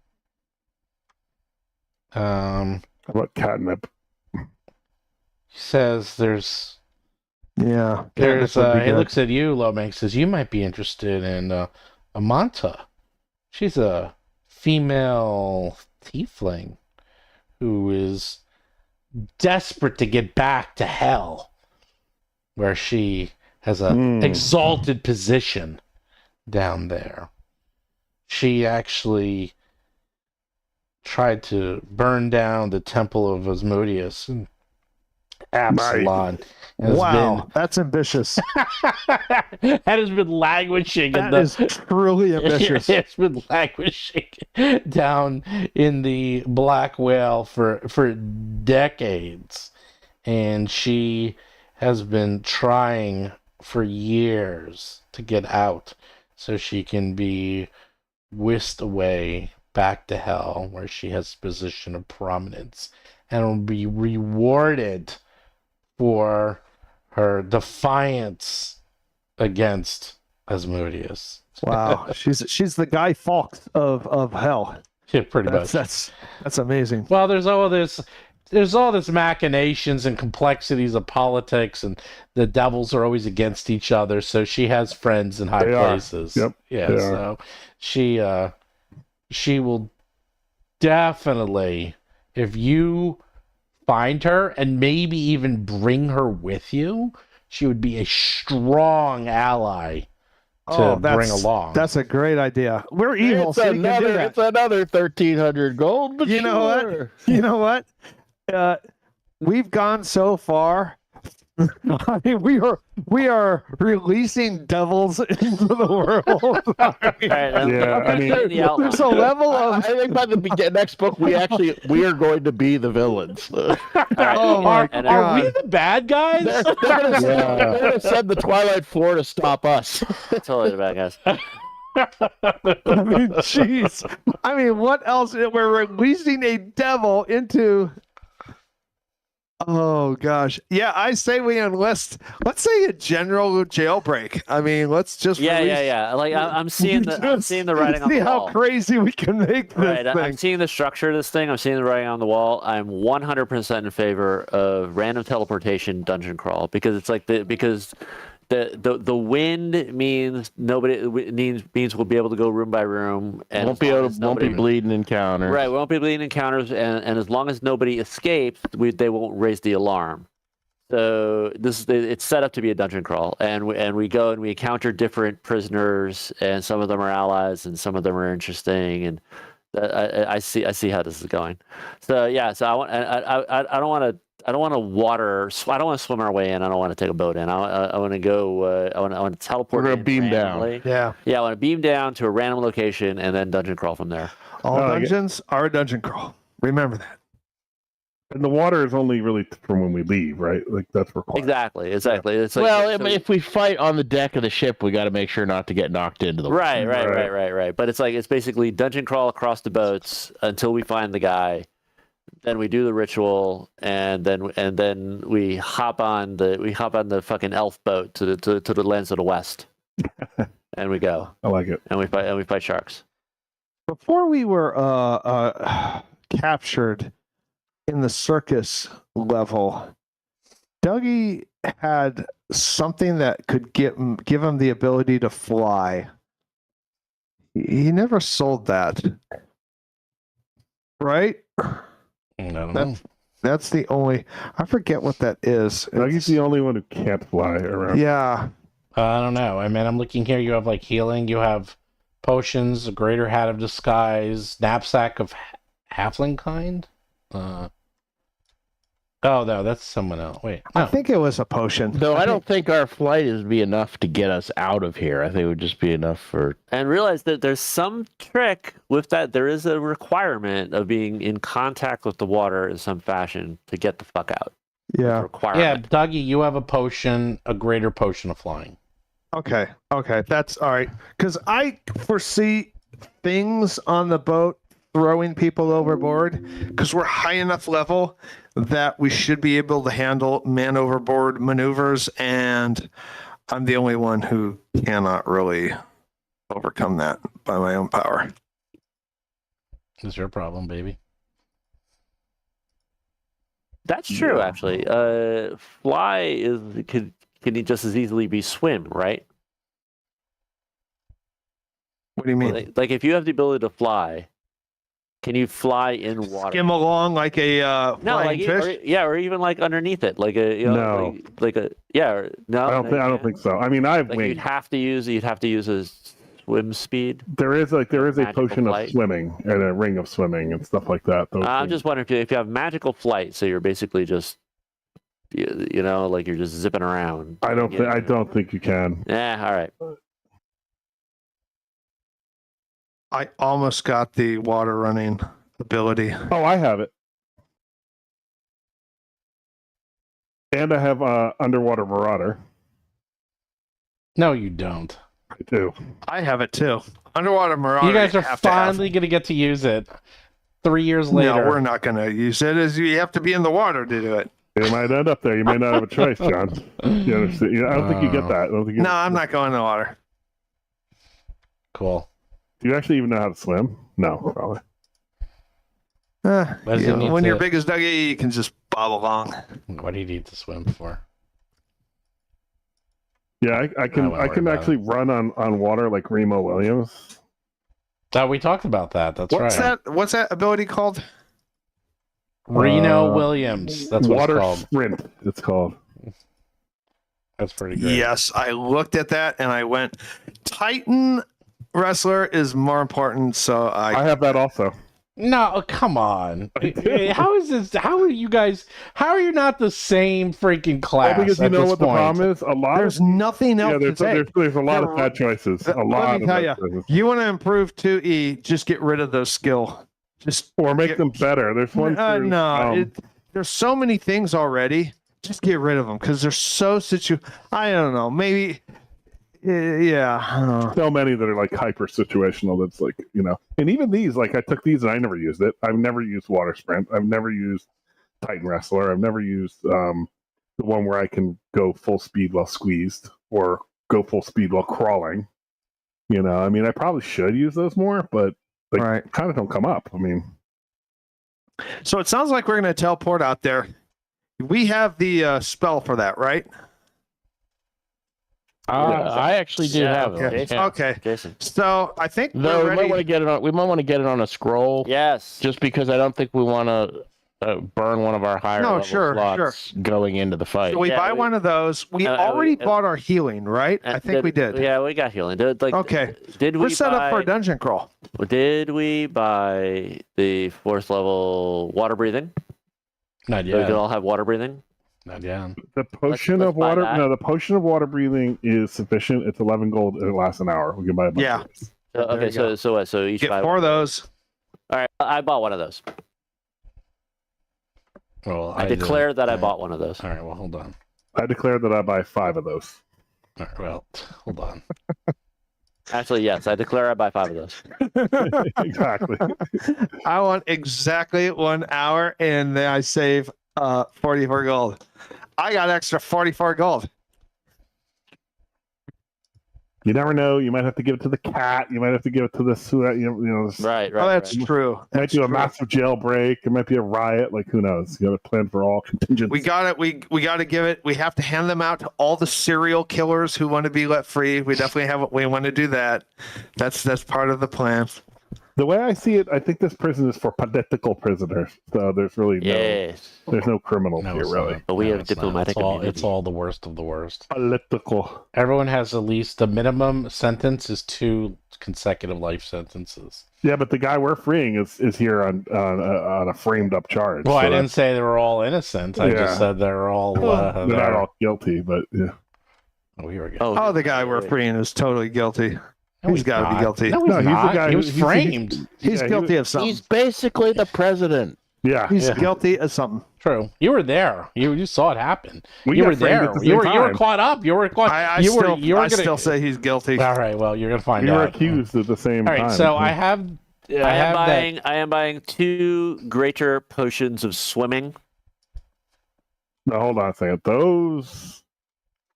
How about catnip? He says there's Yeah. he catnip would be good. looks at you, Lomax, says you might be interested in Amanta. She's a female tiefling who is desperate to get back to hell, where she has a exalted position down there. She actually tried to burn down the temple of Asmodeus and Absalon. Wow, that's ambitious. That has been languishing. That is truly ambitious. It's been languishing down in the Black Whale for decades, and she has been trying for years to get out so she can be whisked away back to hell, where she has a position of prominence and will be rewarded for her defiance against Asmodeus. Wow, she's the Guy Fawkes of hell. Yeah, pretty much. That's amazing. Well, there's all this machinations and complexities of politics, and the devils are always against each other. So she has friends in high They are. places. Yep, Yeah. they So she will definitely, if you find her and maybe even bring her with you, she would be a strong ally to bring along. That's a great idea. We're evil, It's so we can do that. it's another 1,300 gold. But You know what? sure. You know what? We've gone so far. I mean, we are releasing devils into the world. All right, I mean, the outline. There's a level I of think by the next book, we are going to be the villains. All right, Oh my and, Are we the bad guys? They're gonna send the Twilight Four to stop us. totally the bad guys. I mean, jeez. I mean, what else? We're releasing a devil into. Oh gosh, yeah. I say we enlist. Let's say a general jailbreak. I mean, let's just release. Like I'm seeing the writing on See the how wall. crazy we can make this Right, thing. I'm seeing the structure of this thing. I'm seeing the writing on the wall. I'm 100% in favor of random teleportation dungeon crawl because it's like the wind means means we'll be able to go room by room and Won't be bleeding encounters. Right, we won't be bleeding encounters, and as long as nobody escapes, they won't raise the alarm. So it's set up to be a dungeon crawl, and we go and we encounter different prisoners, and some of them are allies, and some of them are interesting, and I see how this is going. So yeah, so I don't want to swim our way in. I don't want to take a boat in. I want to go. I want to teleport. We're gonna in beam down. randomly. Yeah. Yeah, I want to beam down to a random location and then dungeon crawl from there. All I like it. dungeons are a dungeon crawl. Remember that. and the water is only really from when we leave, right? Like that's required. Exactly. It's like, Well, so- if we fight on the deck of the ship, we got to make sure not to get knocked into the water. Right. But it's basically dungeon crawl across the boats until we find the guy. Then we do the ritual, and then we hop on the fucking elf boat to the lands of the west, and we go I like it. and we fight sharks. Before we were captured in the circus level, Dougie had something that could give him the ability to fly. He never sold that, right? I don't know. That's the only. I forget what that is. Dougie's the only one who can't fly around. Yeah. I don't know. I mean, I'm looking here. You have like healing. You have potions, a greater hat of disguise, knapsack of halfling kind. Oh no, that's someone else. Wait, I no. think it was a potion. Though I don't think our flight is be enough to get us out of here. I think it would just be enough for. And realize that there's some trick with that. There is a requirement of being in contact with the water in some fashion to get the fuck out. Yeah. Yeah, Dougie, you have a potion, a greater potion of flying. Okay. That's all right. Because I foresee things on the boat throwing people overboard because we're high enough level that we should be able to handle man overboard maneuvers, and I'm the only one who cannot really overcome that by my own power. It's your problem, baby. That's true, actually. Fly can just as easily be swim, right? What do you mean? Like if you have the ability to fly, can you fly in water? Skim along like a No, flying fish? or even like underneath it, like a No. like a no. I don't think so. I mean, I've Like winged. you'd have to use a swim speed. There is a magical potion flight. of swimming and a ring of swimming and stuff like that. Those I'm things. just wondering if you have magical flight, so you're basically just like you're just zipping around. I don't think you can. Yeah, all right. I almost got the water running ability. Oh, I have it. And I have underwater marauder. No, you don't. I do. I have it too. Underwater marauder. You guys are have to have. finally going to get to use it. 3 years later. No, we're not going to use it. As you have to be in the water to do it. You might end up there. You may not have a choice, John. You understand? I don't think you get that. I don't think No, I'm not going in the water. Cool. Do you actually even know how to swim? No, probably. What does it need When to- you're big as Dougie, you can just bob along. What do you need to swim for? Yeah, I can. won't I worry can about actually run on water like Remo Williams. Oh, we talked about that. That's What's right. that? What's that ability called? Reno Williams. That's what Water it's called. Sprint. It's called. That's pretty great. Yes, I looked at that and I went, Titan wrestler is more important. So I have that also. No, come on. How is this? How are you guys? How are you not the same freaking class? Well, because you at know this what the point? problem is. A lot there's of nothing else yeah. to say. There's a lot of There- bad choices. A Let lot me of tell bad ya, choices. You want to improve 2E, just get rid of those skill. Just Or make get- them better. There's one. there's so many things already. Just get rid of them because they're so I don't know. Maybe, yeah. So many that are like hyper situational. That's like and even these, like I took these and I never used it. I've never used Water Sprint. I've never used Titan Wrestler. I've never used the one where I can go full speed while squeezed or go full speed while crawling. I mean, I probably should use those more, but Right. kind of don't come up. I mean, So it sounds like we're going to teleport out there. We have the spell for that, right? I actually do Yeah, have okay. it. Yeah. Okay. Jason. So I think Though we're we ready. might want to get it on. We might want to get it on a scroll, Yes. just because I don't think we want to burn one of our higher No, level sure, slots going into the fight. So we Yeah, buy we- one of those. We we- already bought our healing, right? I think we did. Yeah, we got healing. Okay. Did we We're set up for a buy- dungeon crawl. Did we buy the 4th level water breathing? Not So we yet. could all have water breathing. Not yet. the potion let's of buy water. that. No, the potion of water breathing is sufficient. It's 11 gold and it lasts an hour. We can buy a bunch Yeah. of these. So, There okay, you so go. so what? So each Get buy 4 of those. All right, I bought one of those. Well, I declare that I bought one of those. All right. Well, hold on. I declare that I buy 5 of those. All right, well, hold on. Actually, yes, I declare I buy 5 of those. Exactly. I want exactly 1 hour, and then I save 44 gold. I got extra 44 gold. You never know. You might have to give it to the cat. You might have to give it to this. Right, right. Oh, that's right. true. Might That's do a true. massive jailbreak. It might be a riot. Like who knows? You got to plan for all contingencies. We got it. We got to give it. We have to hand them out to all the serial killers who want to be let free. We definitely have. We want to do that. That's part of the plan. The way I see it, I think this prison is for political prisoners. So there's really Yes. there's no criminals No, here it's really. not. But we No, have it's not. diplomatic immunity. It's all the worst of the worst. Political. Everyone has at least the minimum sentence is 2 consecutive life sentences. Yeah, but the guy we're freeing is here on a framed up charge. Well, I so didn't say they were all innocent. I Yeah. just said they're all. they're there. not all guilty, but yeah. Oh, here we go. Oh, the guy we're freeing is totally guilty. No, he's gotta be not. guilty. No, he's No, he's the not. guy He who- was he's- framed. He's Yeah, guilty of something. He's basically the president. Yeah. He's Yeah. guilty of something. True. You were there. You saw it happen. We You got were framed there. at the You same were time. caught up. You were caught. I you were still gonna. say he's guilty. All right. Well, you're gonna find We were out. accused at the same All time. right. So I have. I am buying 2 greater potions of swimming. No, hold on a second. Those.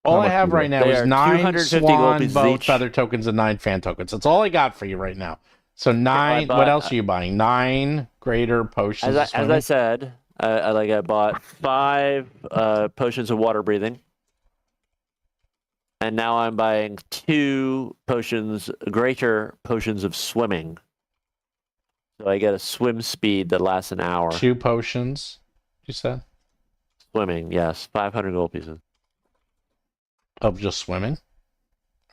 All How I much have is right it? now They is are 9 250 gold swan pieces boat each. feather tokens and 9 fan tokens. That's all I got for you right now. So 9. bought- What else are you buying? 9 greater potions. As I said, I bought 5 potions of water breathing, and now I'm buying 2 greater potions of swimming. So I get a swim speed that lasts an hour. 2 potions. You said Swimming, yes, 500 gold pieces. of just swimming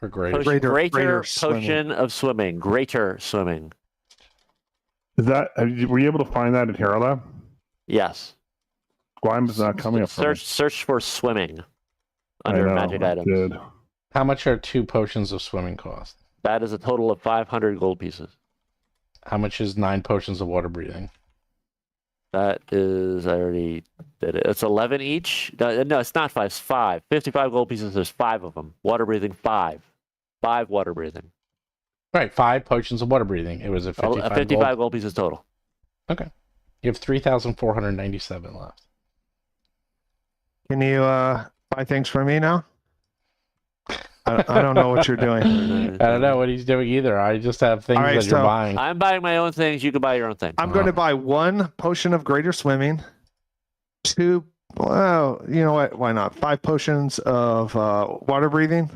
or greater. Greater Greater swimming. potion of swimming. Greater swimming. Is that? Were you able to find that in Hero Lab? Yes. Guam is not coming up. for me. Search for swimming I under know, magic I items. did. How much are 2 potions of swimming cost? That is a total of 500 gold pieces. How much is 9 potions of water breathing? That is, I already did it. It's 11 each. No, it's not 5. It's 5. 55 gold pieces. There's 5 of them. Water breathing, 5. 5 water breathing. Right, 5 potions of water breathing. It was a 55, 55 gold. gold pieces total. Okay. You have 3,497 left. Can you buy things for me now? I don't know what you're doing. I don't know what he's doing either. I just have things All right, that you're so buying. I'm buying my own things. You can buy your own thing. I'm going to buy 1 potion of greater swimming, 2, well, you know what? Why not? 5 potions of water breathing.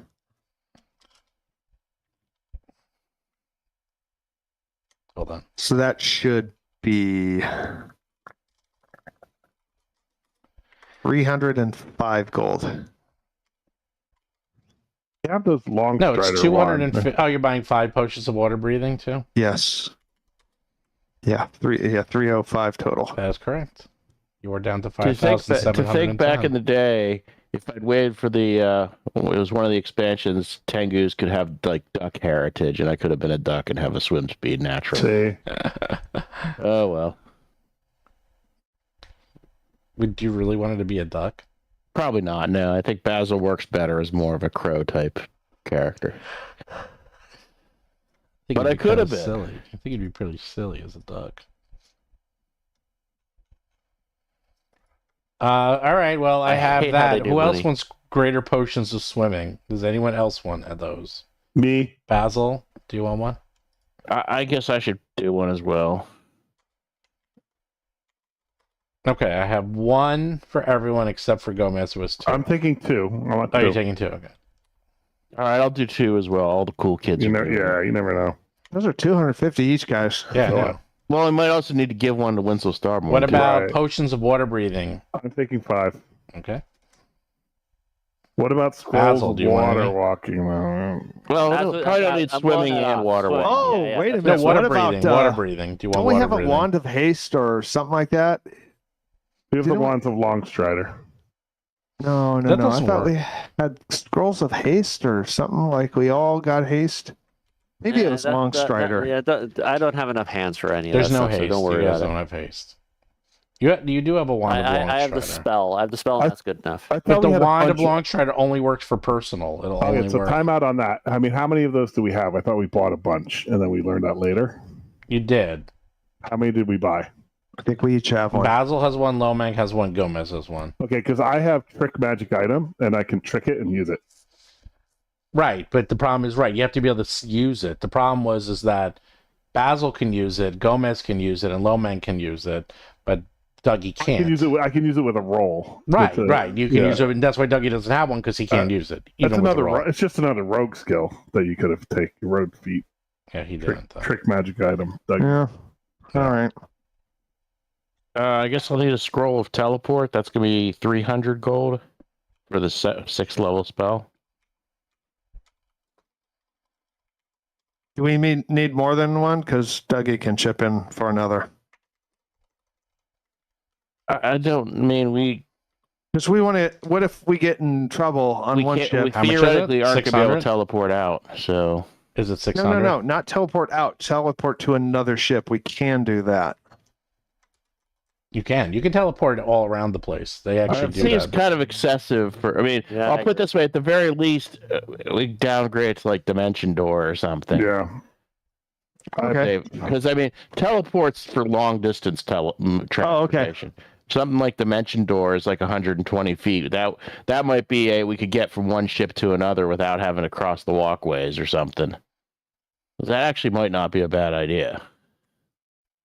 Hold on. So that should be 305 gold. You have those long No, it's strider 250. Oh, you're buying 5 potions of water breathing too? Yes. Yeah, 305 total. That's corred. You are down to To think 5,710. back in the day, if I'd waited for the, it was one of the expansions, Tengus could have like duck heritage, and I could have been a duck and have a swim speed naturally. See, Oh well, Would you really want it to be a duck? probably not. No, I think Basil works better as more of a crow type character. But it'd I be could kinda have been. silly. I think it'd be pretty silly as a duck. All right. Well, I I have hate how they that. do Who else money. wants greater potions of swimming? Does anyone else want those? me. Basil, do you want one? I guess I should do one as well. Okay, I have 1 for everyone except for Gomez, who was 2. I'm thinking 2. I want Oh, 2. you're taking 2. Okay. All right, I'll do 2 as well. All the cool kids. You are know, doing yeah, it. you never know. Those are 250 each, guys. Yeah. So yeah. Well, I might also need to give one to Winslow Starborn. What too. about Right. potions of water breathing? I'm thinking 5. Okay. What about scrolls Basil, of do you want water any? walking? Well, That's we what- probably don't I- need I'm swimming going and off water swimming. walking. Oh, Yeah, wait a that's minute. No, What water about, breathing. Water breathing. Do you want Don't we water have a breathing? wand of haste or something like that? We have the Didn't we- wands of Longstrider. No. That I doesn't thought work. we had scrolls of haste or something like we all got haste. Maybe it was Longstrider. I don't have enough hands for any of There's that no stuff, so haste. don't You worry guys about don't it. have haste. You do have a wand of Longstrider. I have the spell. I have the spell, and I- that's good enough. I But thought the we had a wand of bunch- Longstrider only works for personal. It'll Okay, only so work. time out on that. I mean, how many of those do we have? I thought we bought a bunch, and then we learned that later. You did. How many did we buy? I think we each have one. Basil has 1, Lomang has 1, Gomez has 1. Okay, because I have trick magic item, and I can trick it and use it. Right, but the problem is you have to be able to use it. The problem is that Basil can use it, Gomez can use it, and Lomang can use it, but Dougie I can't. can use it. I can use it with a roll. Right, With a- right. You can yeah. use it, and that's why Dougie doesn't have one because he can't use it. That's Even with the another. roll. It's just another rogue skill that you could have taken. Rogue feat, Yeah, he trick, didn't. Though. trick magic item. Yeah. All right. I guess I'll need a scroll of teleport. That's gonna be 300 gold for the 6th level spell. Do we need more than one? Because Dougie can chip in for another. I don't mean we Because we want to. What if we get in trouble on one can't, ship? we How much is it? theoretically aren't gonna be able 600? to teleport out. So Is it No, 600? no, not teleport out. Teleport to another ship. We can do that. You can. You can teleport all around the place. They actually it do seems that. kind of excessive for. I mean, Yeah, I'll I put it this way: at the very least, we downgrade to like Dimension Door or something. Yeah. Okay. Because I mean, teleports for long distance transportation. Something like Dimension Door is like 120 feet. That might be we could get from one ship to another without having to cross the walkways or something. That actually might not be a bad idea.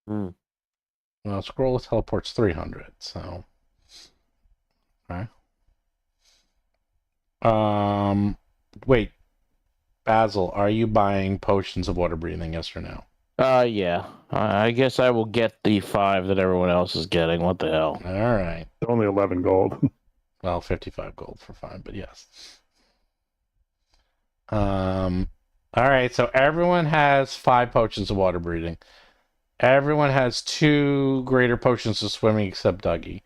Well, scroll of teleport's 300. So, okay. Wait, Basil, are you buying potions of water breathing? Yes or no? Yeah. I guess I will get the 5 that everyone else is getting. What the hell? All right. Only 11 gold. Well, 55 gold for 5, but yes. All right. So everyone has 5 potions of water breathing. Everyone has 2 greater potions of swimming except Dougie.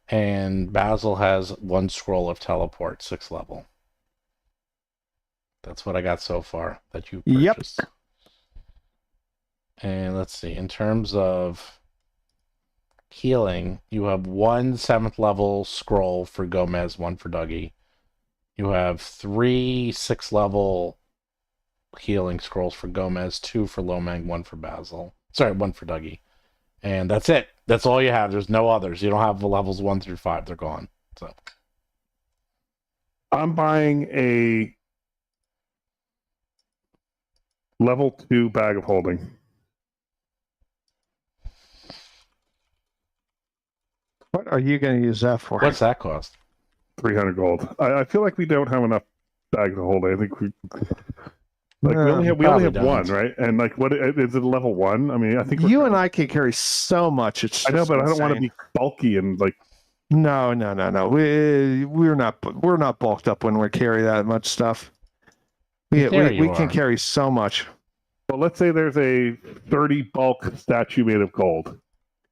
And Basil has 1 scroll of teleport, 6th level. That's what I got so far that you Yep. purchased. And let's see. In terms of healing, you have 1 7th level scroll for Gomez, 1 for Dougie. You have 3 6th level healing scrolls for Gomez, 2 for Lomang, 1 for Basil. Sorry, 1 for Dougie. And that's it. That's all you have. There's no others. You don't have the levels 1 through 5. They're gone. So I'm buying a level 2 bag of holding. What are you going to use that for? what's that cost? 300 gold. I feel like we don't have enough bags of holding. I think we only have probably one, don't. right? And like, what is it? Level 1? I mean, I think You and I can carry so much. It's I know, just but I don't want to insane. be bulky and like. No. We're not bulked up when we carry that much stuff. We can carry so much. Well, let's say there's a 30 bulk statue made of gold.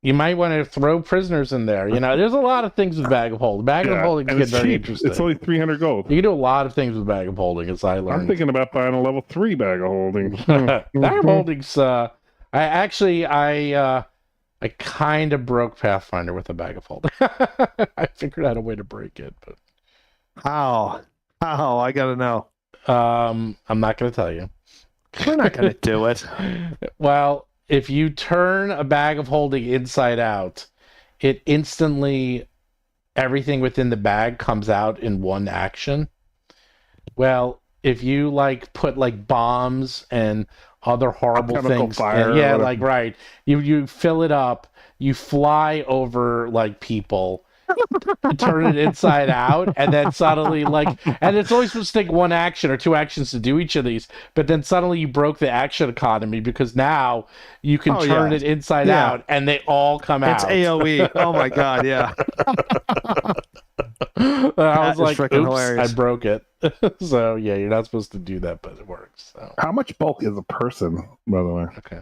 You might want to throw prisoners in there. You know, there's a lot of things with bag of holding. Bag of holding can and get it's very cheap. interesting. It's only 300 gold. You can do a lot of things with bag of holding, as I learned. I'm thinking about buying a level 3 bag of holding. Bag of holding's. I kind of broke Pathfinder with a bag of holding. I figured out a way to break it, but How? I got to know. I'm not going to tell you. We're not going to do it. Well, if you turn a bag of holding inside out, it instantly, everything within the bag comes out in one action. Well, if you like put like bombs and other horrible Chemical things, fire and, yeah, or like right, you fill it up, you fly over like people, turn it inside out, and then suddenly and it's always supposed to take one action or two actions to do each of these, but then suddenly you broke the action economy because now you can turn it inside out and they all come out. It's AoE. Oh my god, yeah. I was like, oops, hilarious. I broke it. So yeah, you're not supposed to do that, but it works. So. How much bulk is a person, by the way? Okay.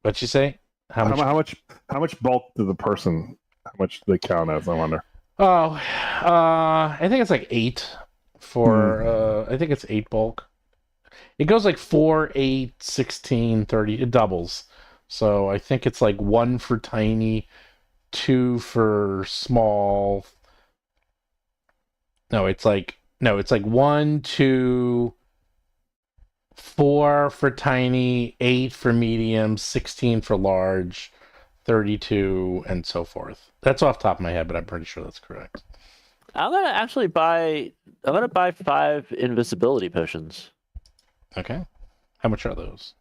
What'd you say? How much bulk does a person? How much do they count as? I wonder. Oh, I think it's like 8 for. I think it's 8 bulk. It goes like 4, 8, 16, 30. It doubles. So I think it's like 1 for tiny, 2 for small. No, it's like 1, 2, 4 for tiny, 8 for medium, 16 for large, 32, and so forth. That's off the top of my head, but I'm pretty sure that's correct. I'm gonna buy 5 invisibility potions. Okay. How much are those?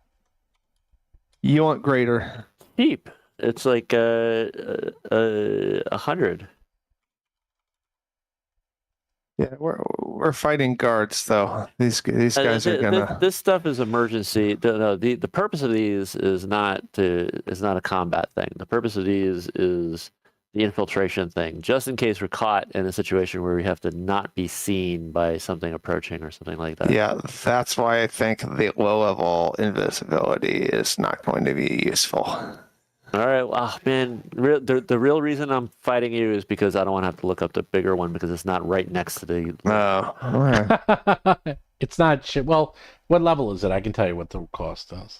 You want greater? Cheap. It's like 100. Yeah, we're fighting guards though. These guys are gonna. This stuff is emergency. The purpose of these is not a combat thing. The purpose of these is the infiltration thing, just in case we're caught in a situation where we have to not be seen by something approaching or something like that. Yeah, that's why I think the low level invisibility is not going to be useful. All right, well, man, the real reason I'm fighting you is because I don't want to have to look up the bigger one because it's not right next to the. Oh, It's not shit. Well, what level is it? I can tell you what the cost is.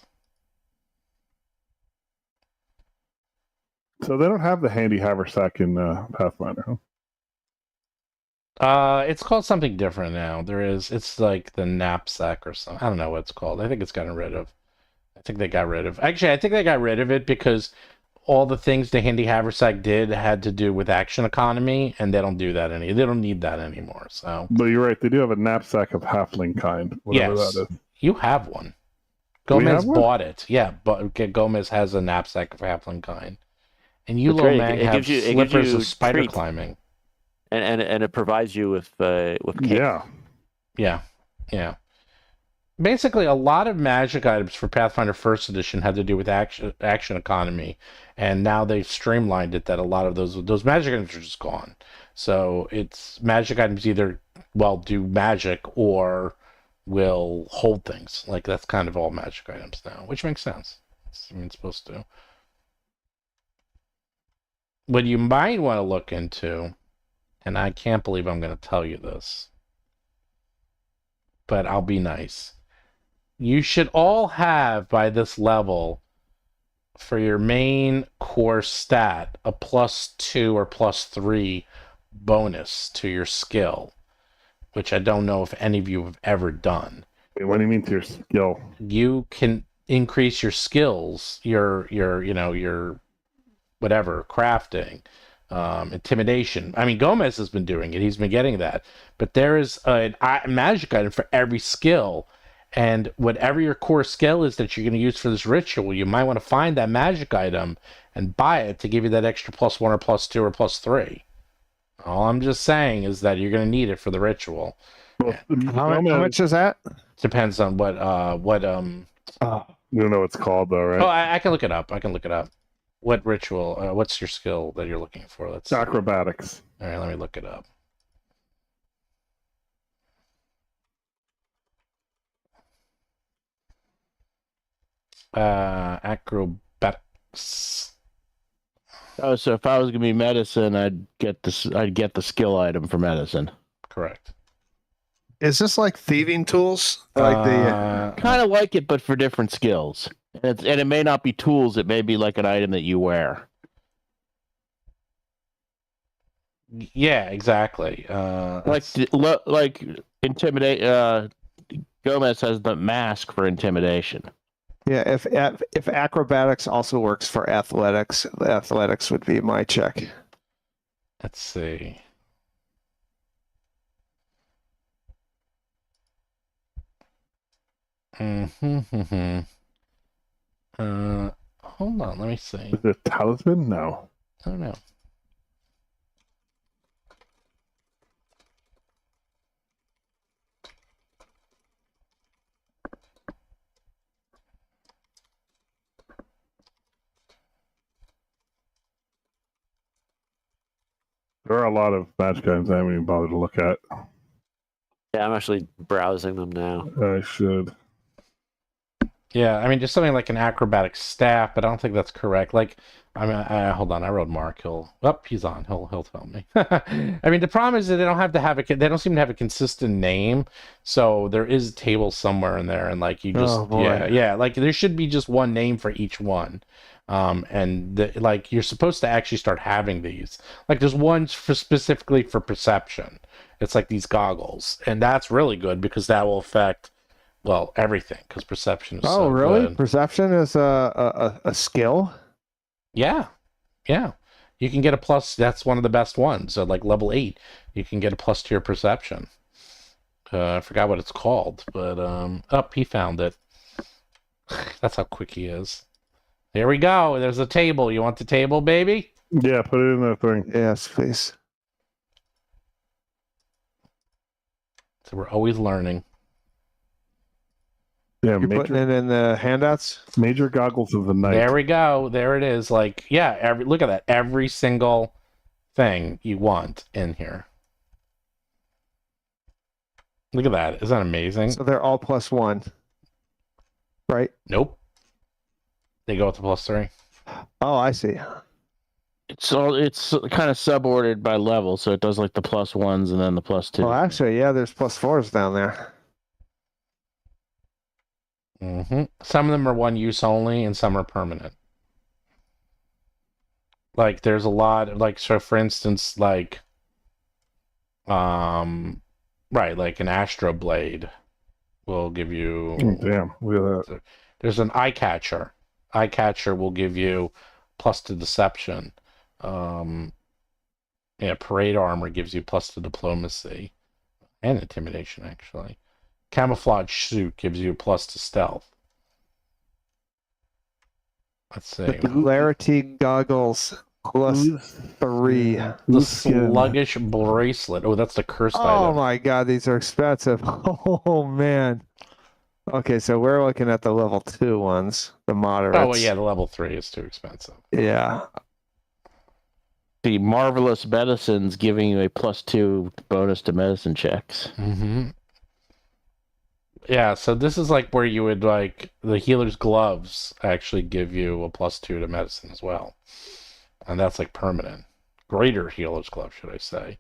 So they don't have the handy haversack in Pathfinder, huh? It's called something different now. It's like the knapsack or something. I don't know what it's called. I think it's gotten rid of. Actually, I think they got rid of it because all the things the handy haversack did had to do with action economy, and they don't do that they don't need that anymore. So, but you're right. They do have a knapsack of halfling kind, whatever that is. You have one. Gomez bought it. Yeah, but Gomez has a knapsack of halfling kind, and you, little man, have slippers of spider climbing, and it provides you with cake. Yeah. Basically, a lot of magic items for Pathfinder First Edition had to do with action economy, and now they've streamlined it that a lot of those magic items are just gone. So it's magic items either do magic or will hold things. Like that's kind of all magic items now, which makes sense. It's supposed to. What you might want to look into, and I can't believe I'm going to tell you this, but I'll be nice. You should all have, by this level, for your main core stat, a +2 or +3 bonus to your skill, which I don't know if any of you have ever done. Wait, what do you mean to your skill? You can, increase your skills, your whatever, crafting, intimidation. I mean, Gomez has been doing it. He's been getting that. But there is a magic item for every skill. And whatever your core skill is that you're going to use for this ritual, you might want to find that magic item and buy it to give you that extra +1 or +2 or +3. All I'm just saying is that you're going to need it for the ritual. Well, How much is that? Depends on what you don't know what it's called though, right? Oh, I can look it up. What ritual? What's your skill that you're looking for? Let's see. Acrobatics. All right, let me look it up. Acrobatics. Oh, so if I was gonna be medicine, I'd get the skill item for medicine. Correct. Is this like thieving tools? Like the Kind of like it, but for different skills. And it may not be tools; it may be like an item that you wear. Yeah, exactly. Like intimidate. Gomez has the mask for intimidation. yeah. If acrobatics also works for athletics, athletics would be my check. Let's see. Mm-hmm. Hold on, let me see. Is it talisman? No. I don't know. There are a lot of magic items I haven't even bothered to look at. Yeah, I'm actually browsing them now. I should. Yeah, I mean, just something like an acrobatic staff, but I don't think that's correct. Like, I mean, hold on, I wrote Mark. He's on. He'll tell me. I mean, the problem is that they don't seem to have a consistent name. So there is a table somewhere in there, and like you just, yeah, like there should be just one name for each one. Like you're supposed to actually start having these. Like there's one specifically for perception. It's like these goggles, and that's really good because that will affect. Well, everything, because perception is so really? good. Perception is a skill? Yeah. You can get a plus. That's one of the best ones. So like level 8, you can get a plus to your perception. I forgot what it's called, but he found it. That's how quick he is. Here we go. There's a table. You want the table, baby? Yeah, put it in the thing. Yes, please. So we're always learning. Yeah, You're putting it in the handouts? major goggles of the night. There we go. There it is. Like, yeah, look at that. Every single thing you want in here. Look at that. Isn't that amazing? So they're all +1, right? Nope. They go up to +3. Oh, I see. It's kind of subordered by level, so it does like the +1s and then the +2. Well, actually, yeah, there's +4s down there. Mm-hmm. Some of them are one use only, and some are permanent. Like there's a lot of, like, so for instance, like right, like an Astro Blade will give you Damn, look at that. There's an eye catcher. Eye catcher will give you plus to deception. Parade armor gives you plus to diplomacy and intimidation, actually. Camouflage suit gives you a plus to stealth. Let's see. The clarity goggles +3. The sluggish bracelet. Oh, that's the cursed Oh item. my god, these are expensive. Oh man. Okay, so we're looking at the level 2 ones, the moderates. Oh, well, yeah, the level 3 is too expensive. Yeah. The marvelous medicines giving you a +2 bonus to medicine checks. Mm-hmm. Yeah, so this is like where you would, like, the healer's gloves actually give you a +2 to medicine as well. And that's like permanent. Greater healer's glove, should I say.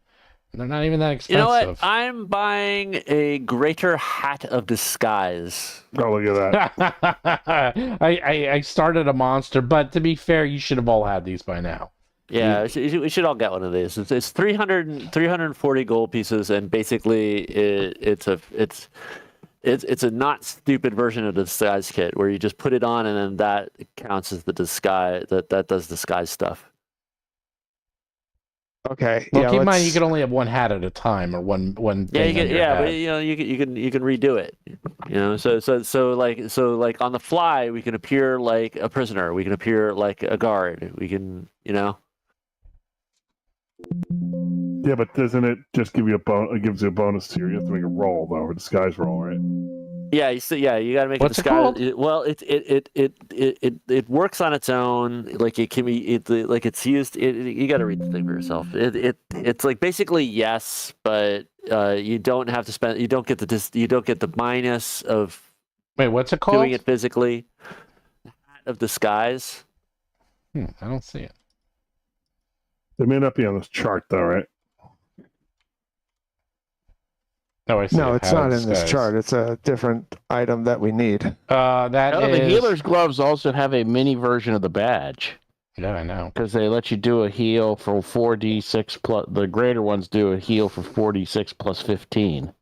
And they're not even that expensive. You know what? I'm buying a greater hat of disguise. Oh, look at that. I started a monster, but to be fair, you should have all had these by now. Yeah, we should all get one of these. It's 340 gold pieces, and basically it's it's a not stupid version of the disguise kit where you just put it on and then that counts as the disguise that does disguise stuff. Okay. Well, yeah, keep in mind you let's- can only have one hat at a time or one Yeah, thing you on can, your yeah, head. but you can redo it. So like on the fly we can appear like a prisoner, we can appear like a guard, we can Yeah, but doesn't it just give you a bonus? It gives you a bonus to your. You have to make a roll though, a disguise roll, right? Yeah, you got to make What's a it disguise. called? Well, it works on its own. Like it can be, like it's used. You got to read the thing for yourself. It's like basically yes, but you don't have to spend. You don't get the minus of Wait, what's it called? doing it physically. Of disguise. I don't see it. It may not be on this chart though, right? No, I see No, it. it's Hat of not in this disguise. chart. It's a different item that we need. That Oh, is. the healer's gloves also have a mini version of the badge Yeah, I know. because they let you do a heal for 4d6 plus. The greater ones do a heal for 4d6 plus 15.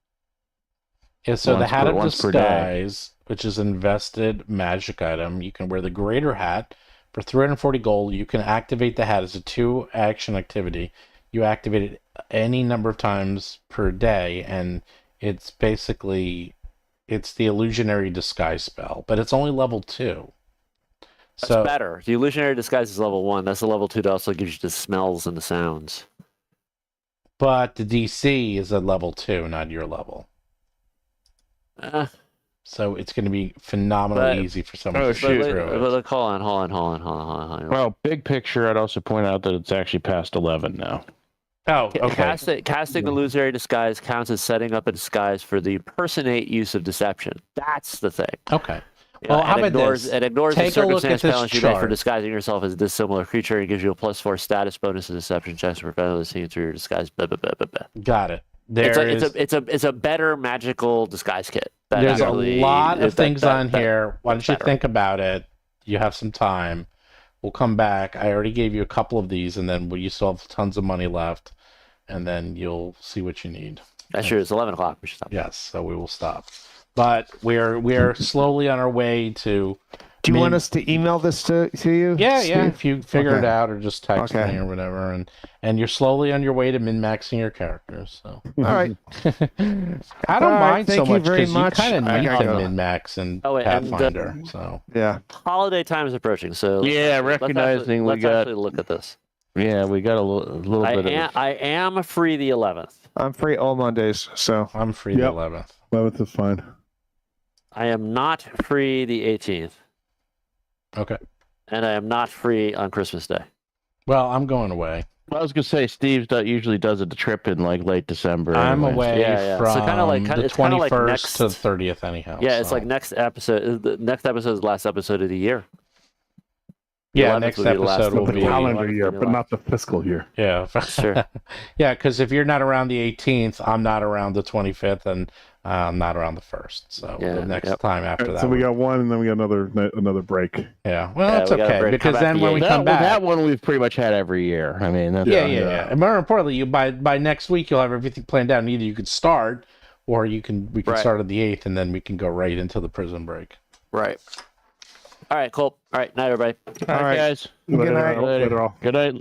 Yeah, so the Once hat per- of once per day. disguise, which is an invested magic item, you can wear the greater hat for 340 gold. You can activate the hat as a 2-action activity. You activate it any number of times per day, and it's basically the illusionary disguise spell, but it's only level 2. That's So better. The illusionary disguise is level 1. That's the level 2 that also gives you the smells and the sounds. but the DC is at level 2, not your level. So it's going to be phenomenally But- easy for someone Oh, to shoot. shoot through it. But look, hold on. Well, big picture, I'd also point out that it's actually past 11 now. Oh, okay. Casting the illusionary disguise counts as setting up a disguise for the impersonate use of deception. That's the thing. Okay. Well, how it about ignores, this? It ignores the Take a look at circumstance this penalty you make for chart. disguising yourself as a dissimilar creature and gives you a +4 status bonus to deception checks to prevent others seeing through your disguise. Blah, blah, blah, blah, blah. Got it. It's a better magical disguise kit. That There's actually- a lot of that- things that- on that- here. Why don't you better. think about it? You have some time. We'll come back. I already gave you a couple of these, and then you still have tons of money left, and then you'll see what you need. That's true. It's 11 o'clock. We should stop. Yes, so we will stop. But we're slowly on our way to. Do you Min- want us to email this to you? Yeah, Steve? yeah. If you figure it Okay. out, or just text Okay. me or whatever, and you're slowly on your way to min-maxing your characters. So All right. I don't All right, mind so thank you much very because you much. kind of I need gotta to go. min-max in Oh, wait, and, Pathfinder. So Yeah. Holiday time is approaching, so Yeah, let's recognizing we let's got actually look at this. yeah, we got a little bit of I am free the 11th. I'm free all Mondays, so I'm free Yep. the 11th. 11th is fine. I am not free the 18th, Okay. and I am not free on Christmas Day. Well, I'm going away. I was gonna say Steve usually does a trip in like late December. I'm anyways. away Yeah. So from kinda the it's kinda like 21st next- to the 30th anyhow. Yeah, it's so- like next episode. The next episode is the last episode of the year. yeah. 11th Next will be the last episode one. will The be calendar Yeah. year, but not the fiscal year. yeah. Sure. Yeah, because if you're not around the 18th, I'm not around the 25th, and I'm not around the 1st. So Yeah, the next yep. time after All right, that. so we would- got one, and then we got another break. Yeah. Well, Yeah, that's we got a okay break. because Come back then the when we 8th. come back. that one we've pretty much had every year. I mean, that's, Yeah. Yeah. And more importantly, you by next week you'll have everything planned out. And either you could start, or we can Right. start on the 8th, and then we can go right into the prison break. Right. All right. Cool. All right. Night, everybody. All right, right. guys. Good night. Later all. Good night.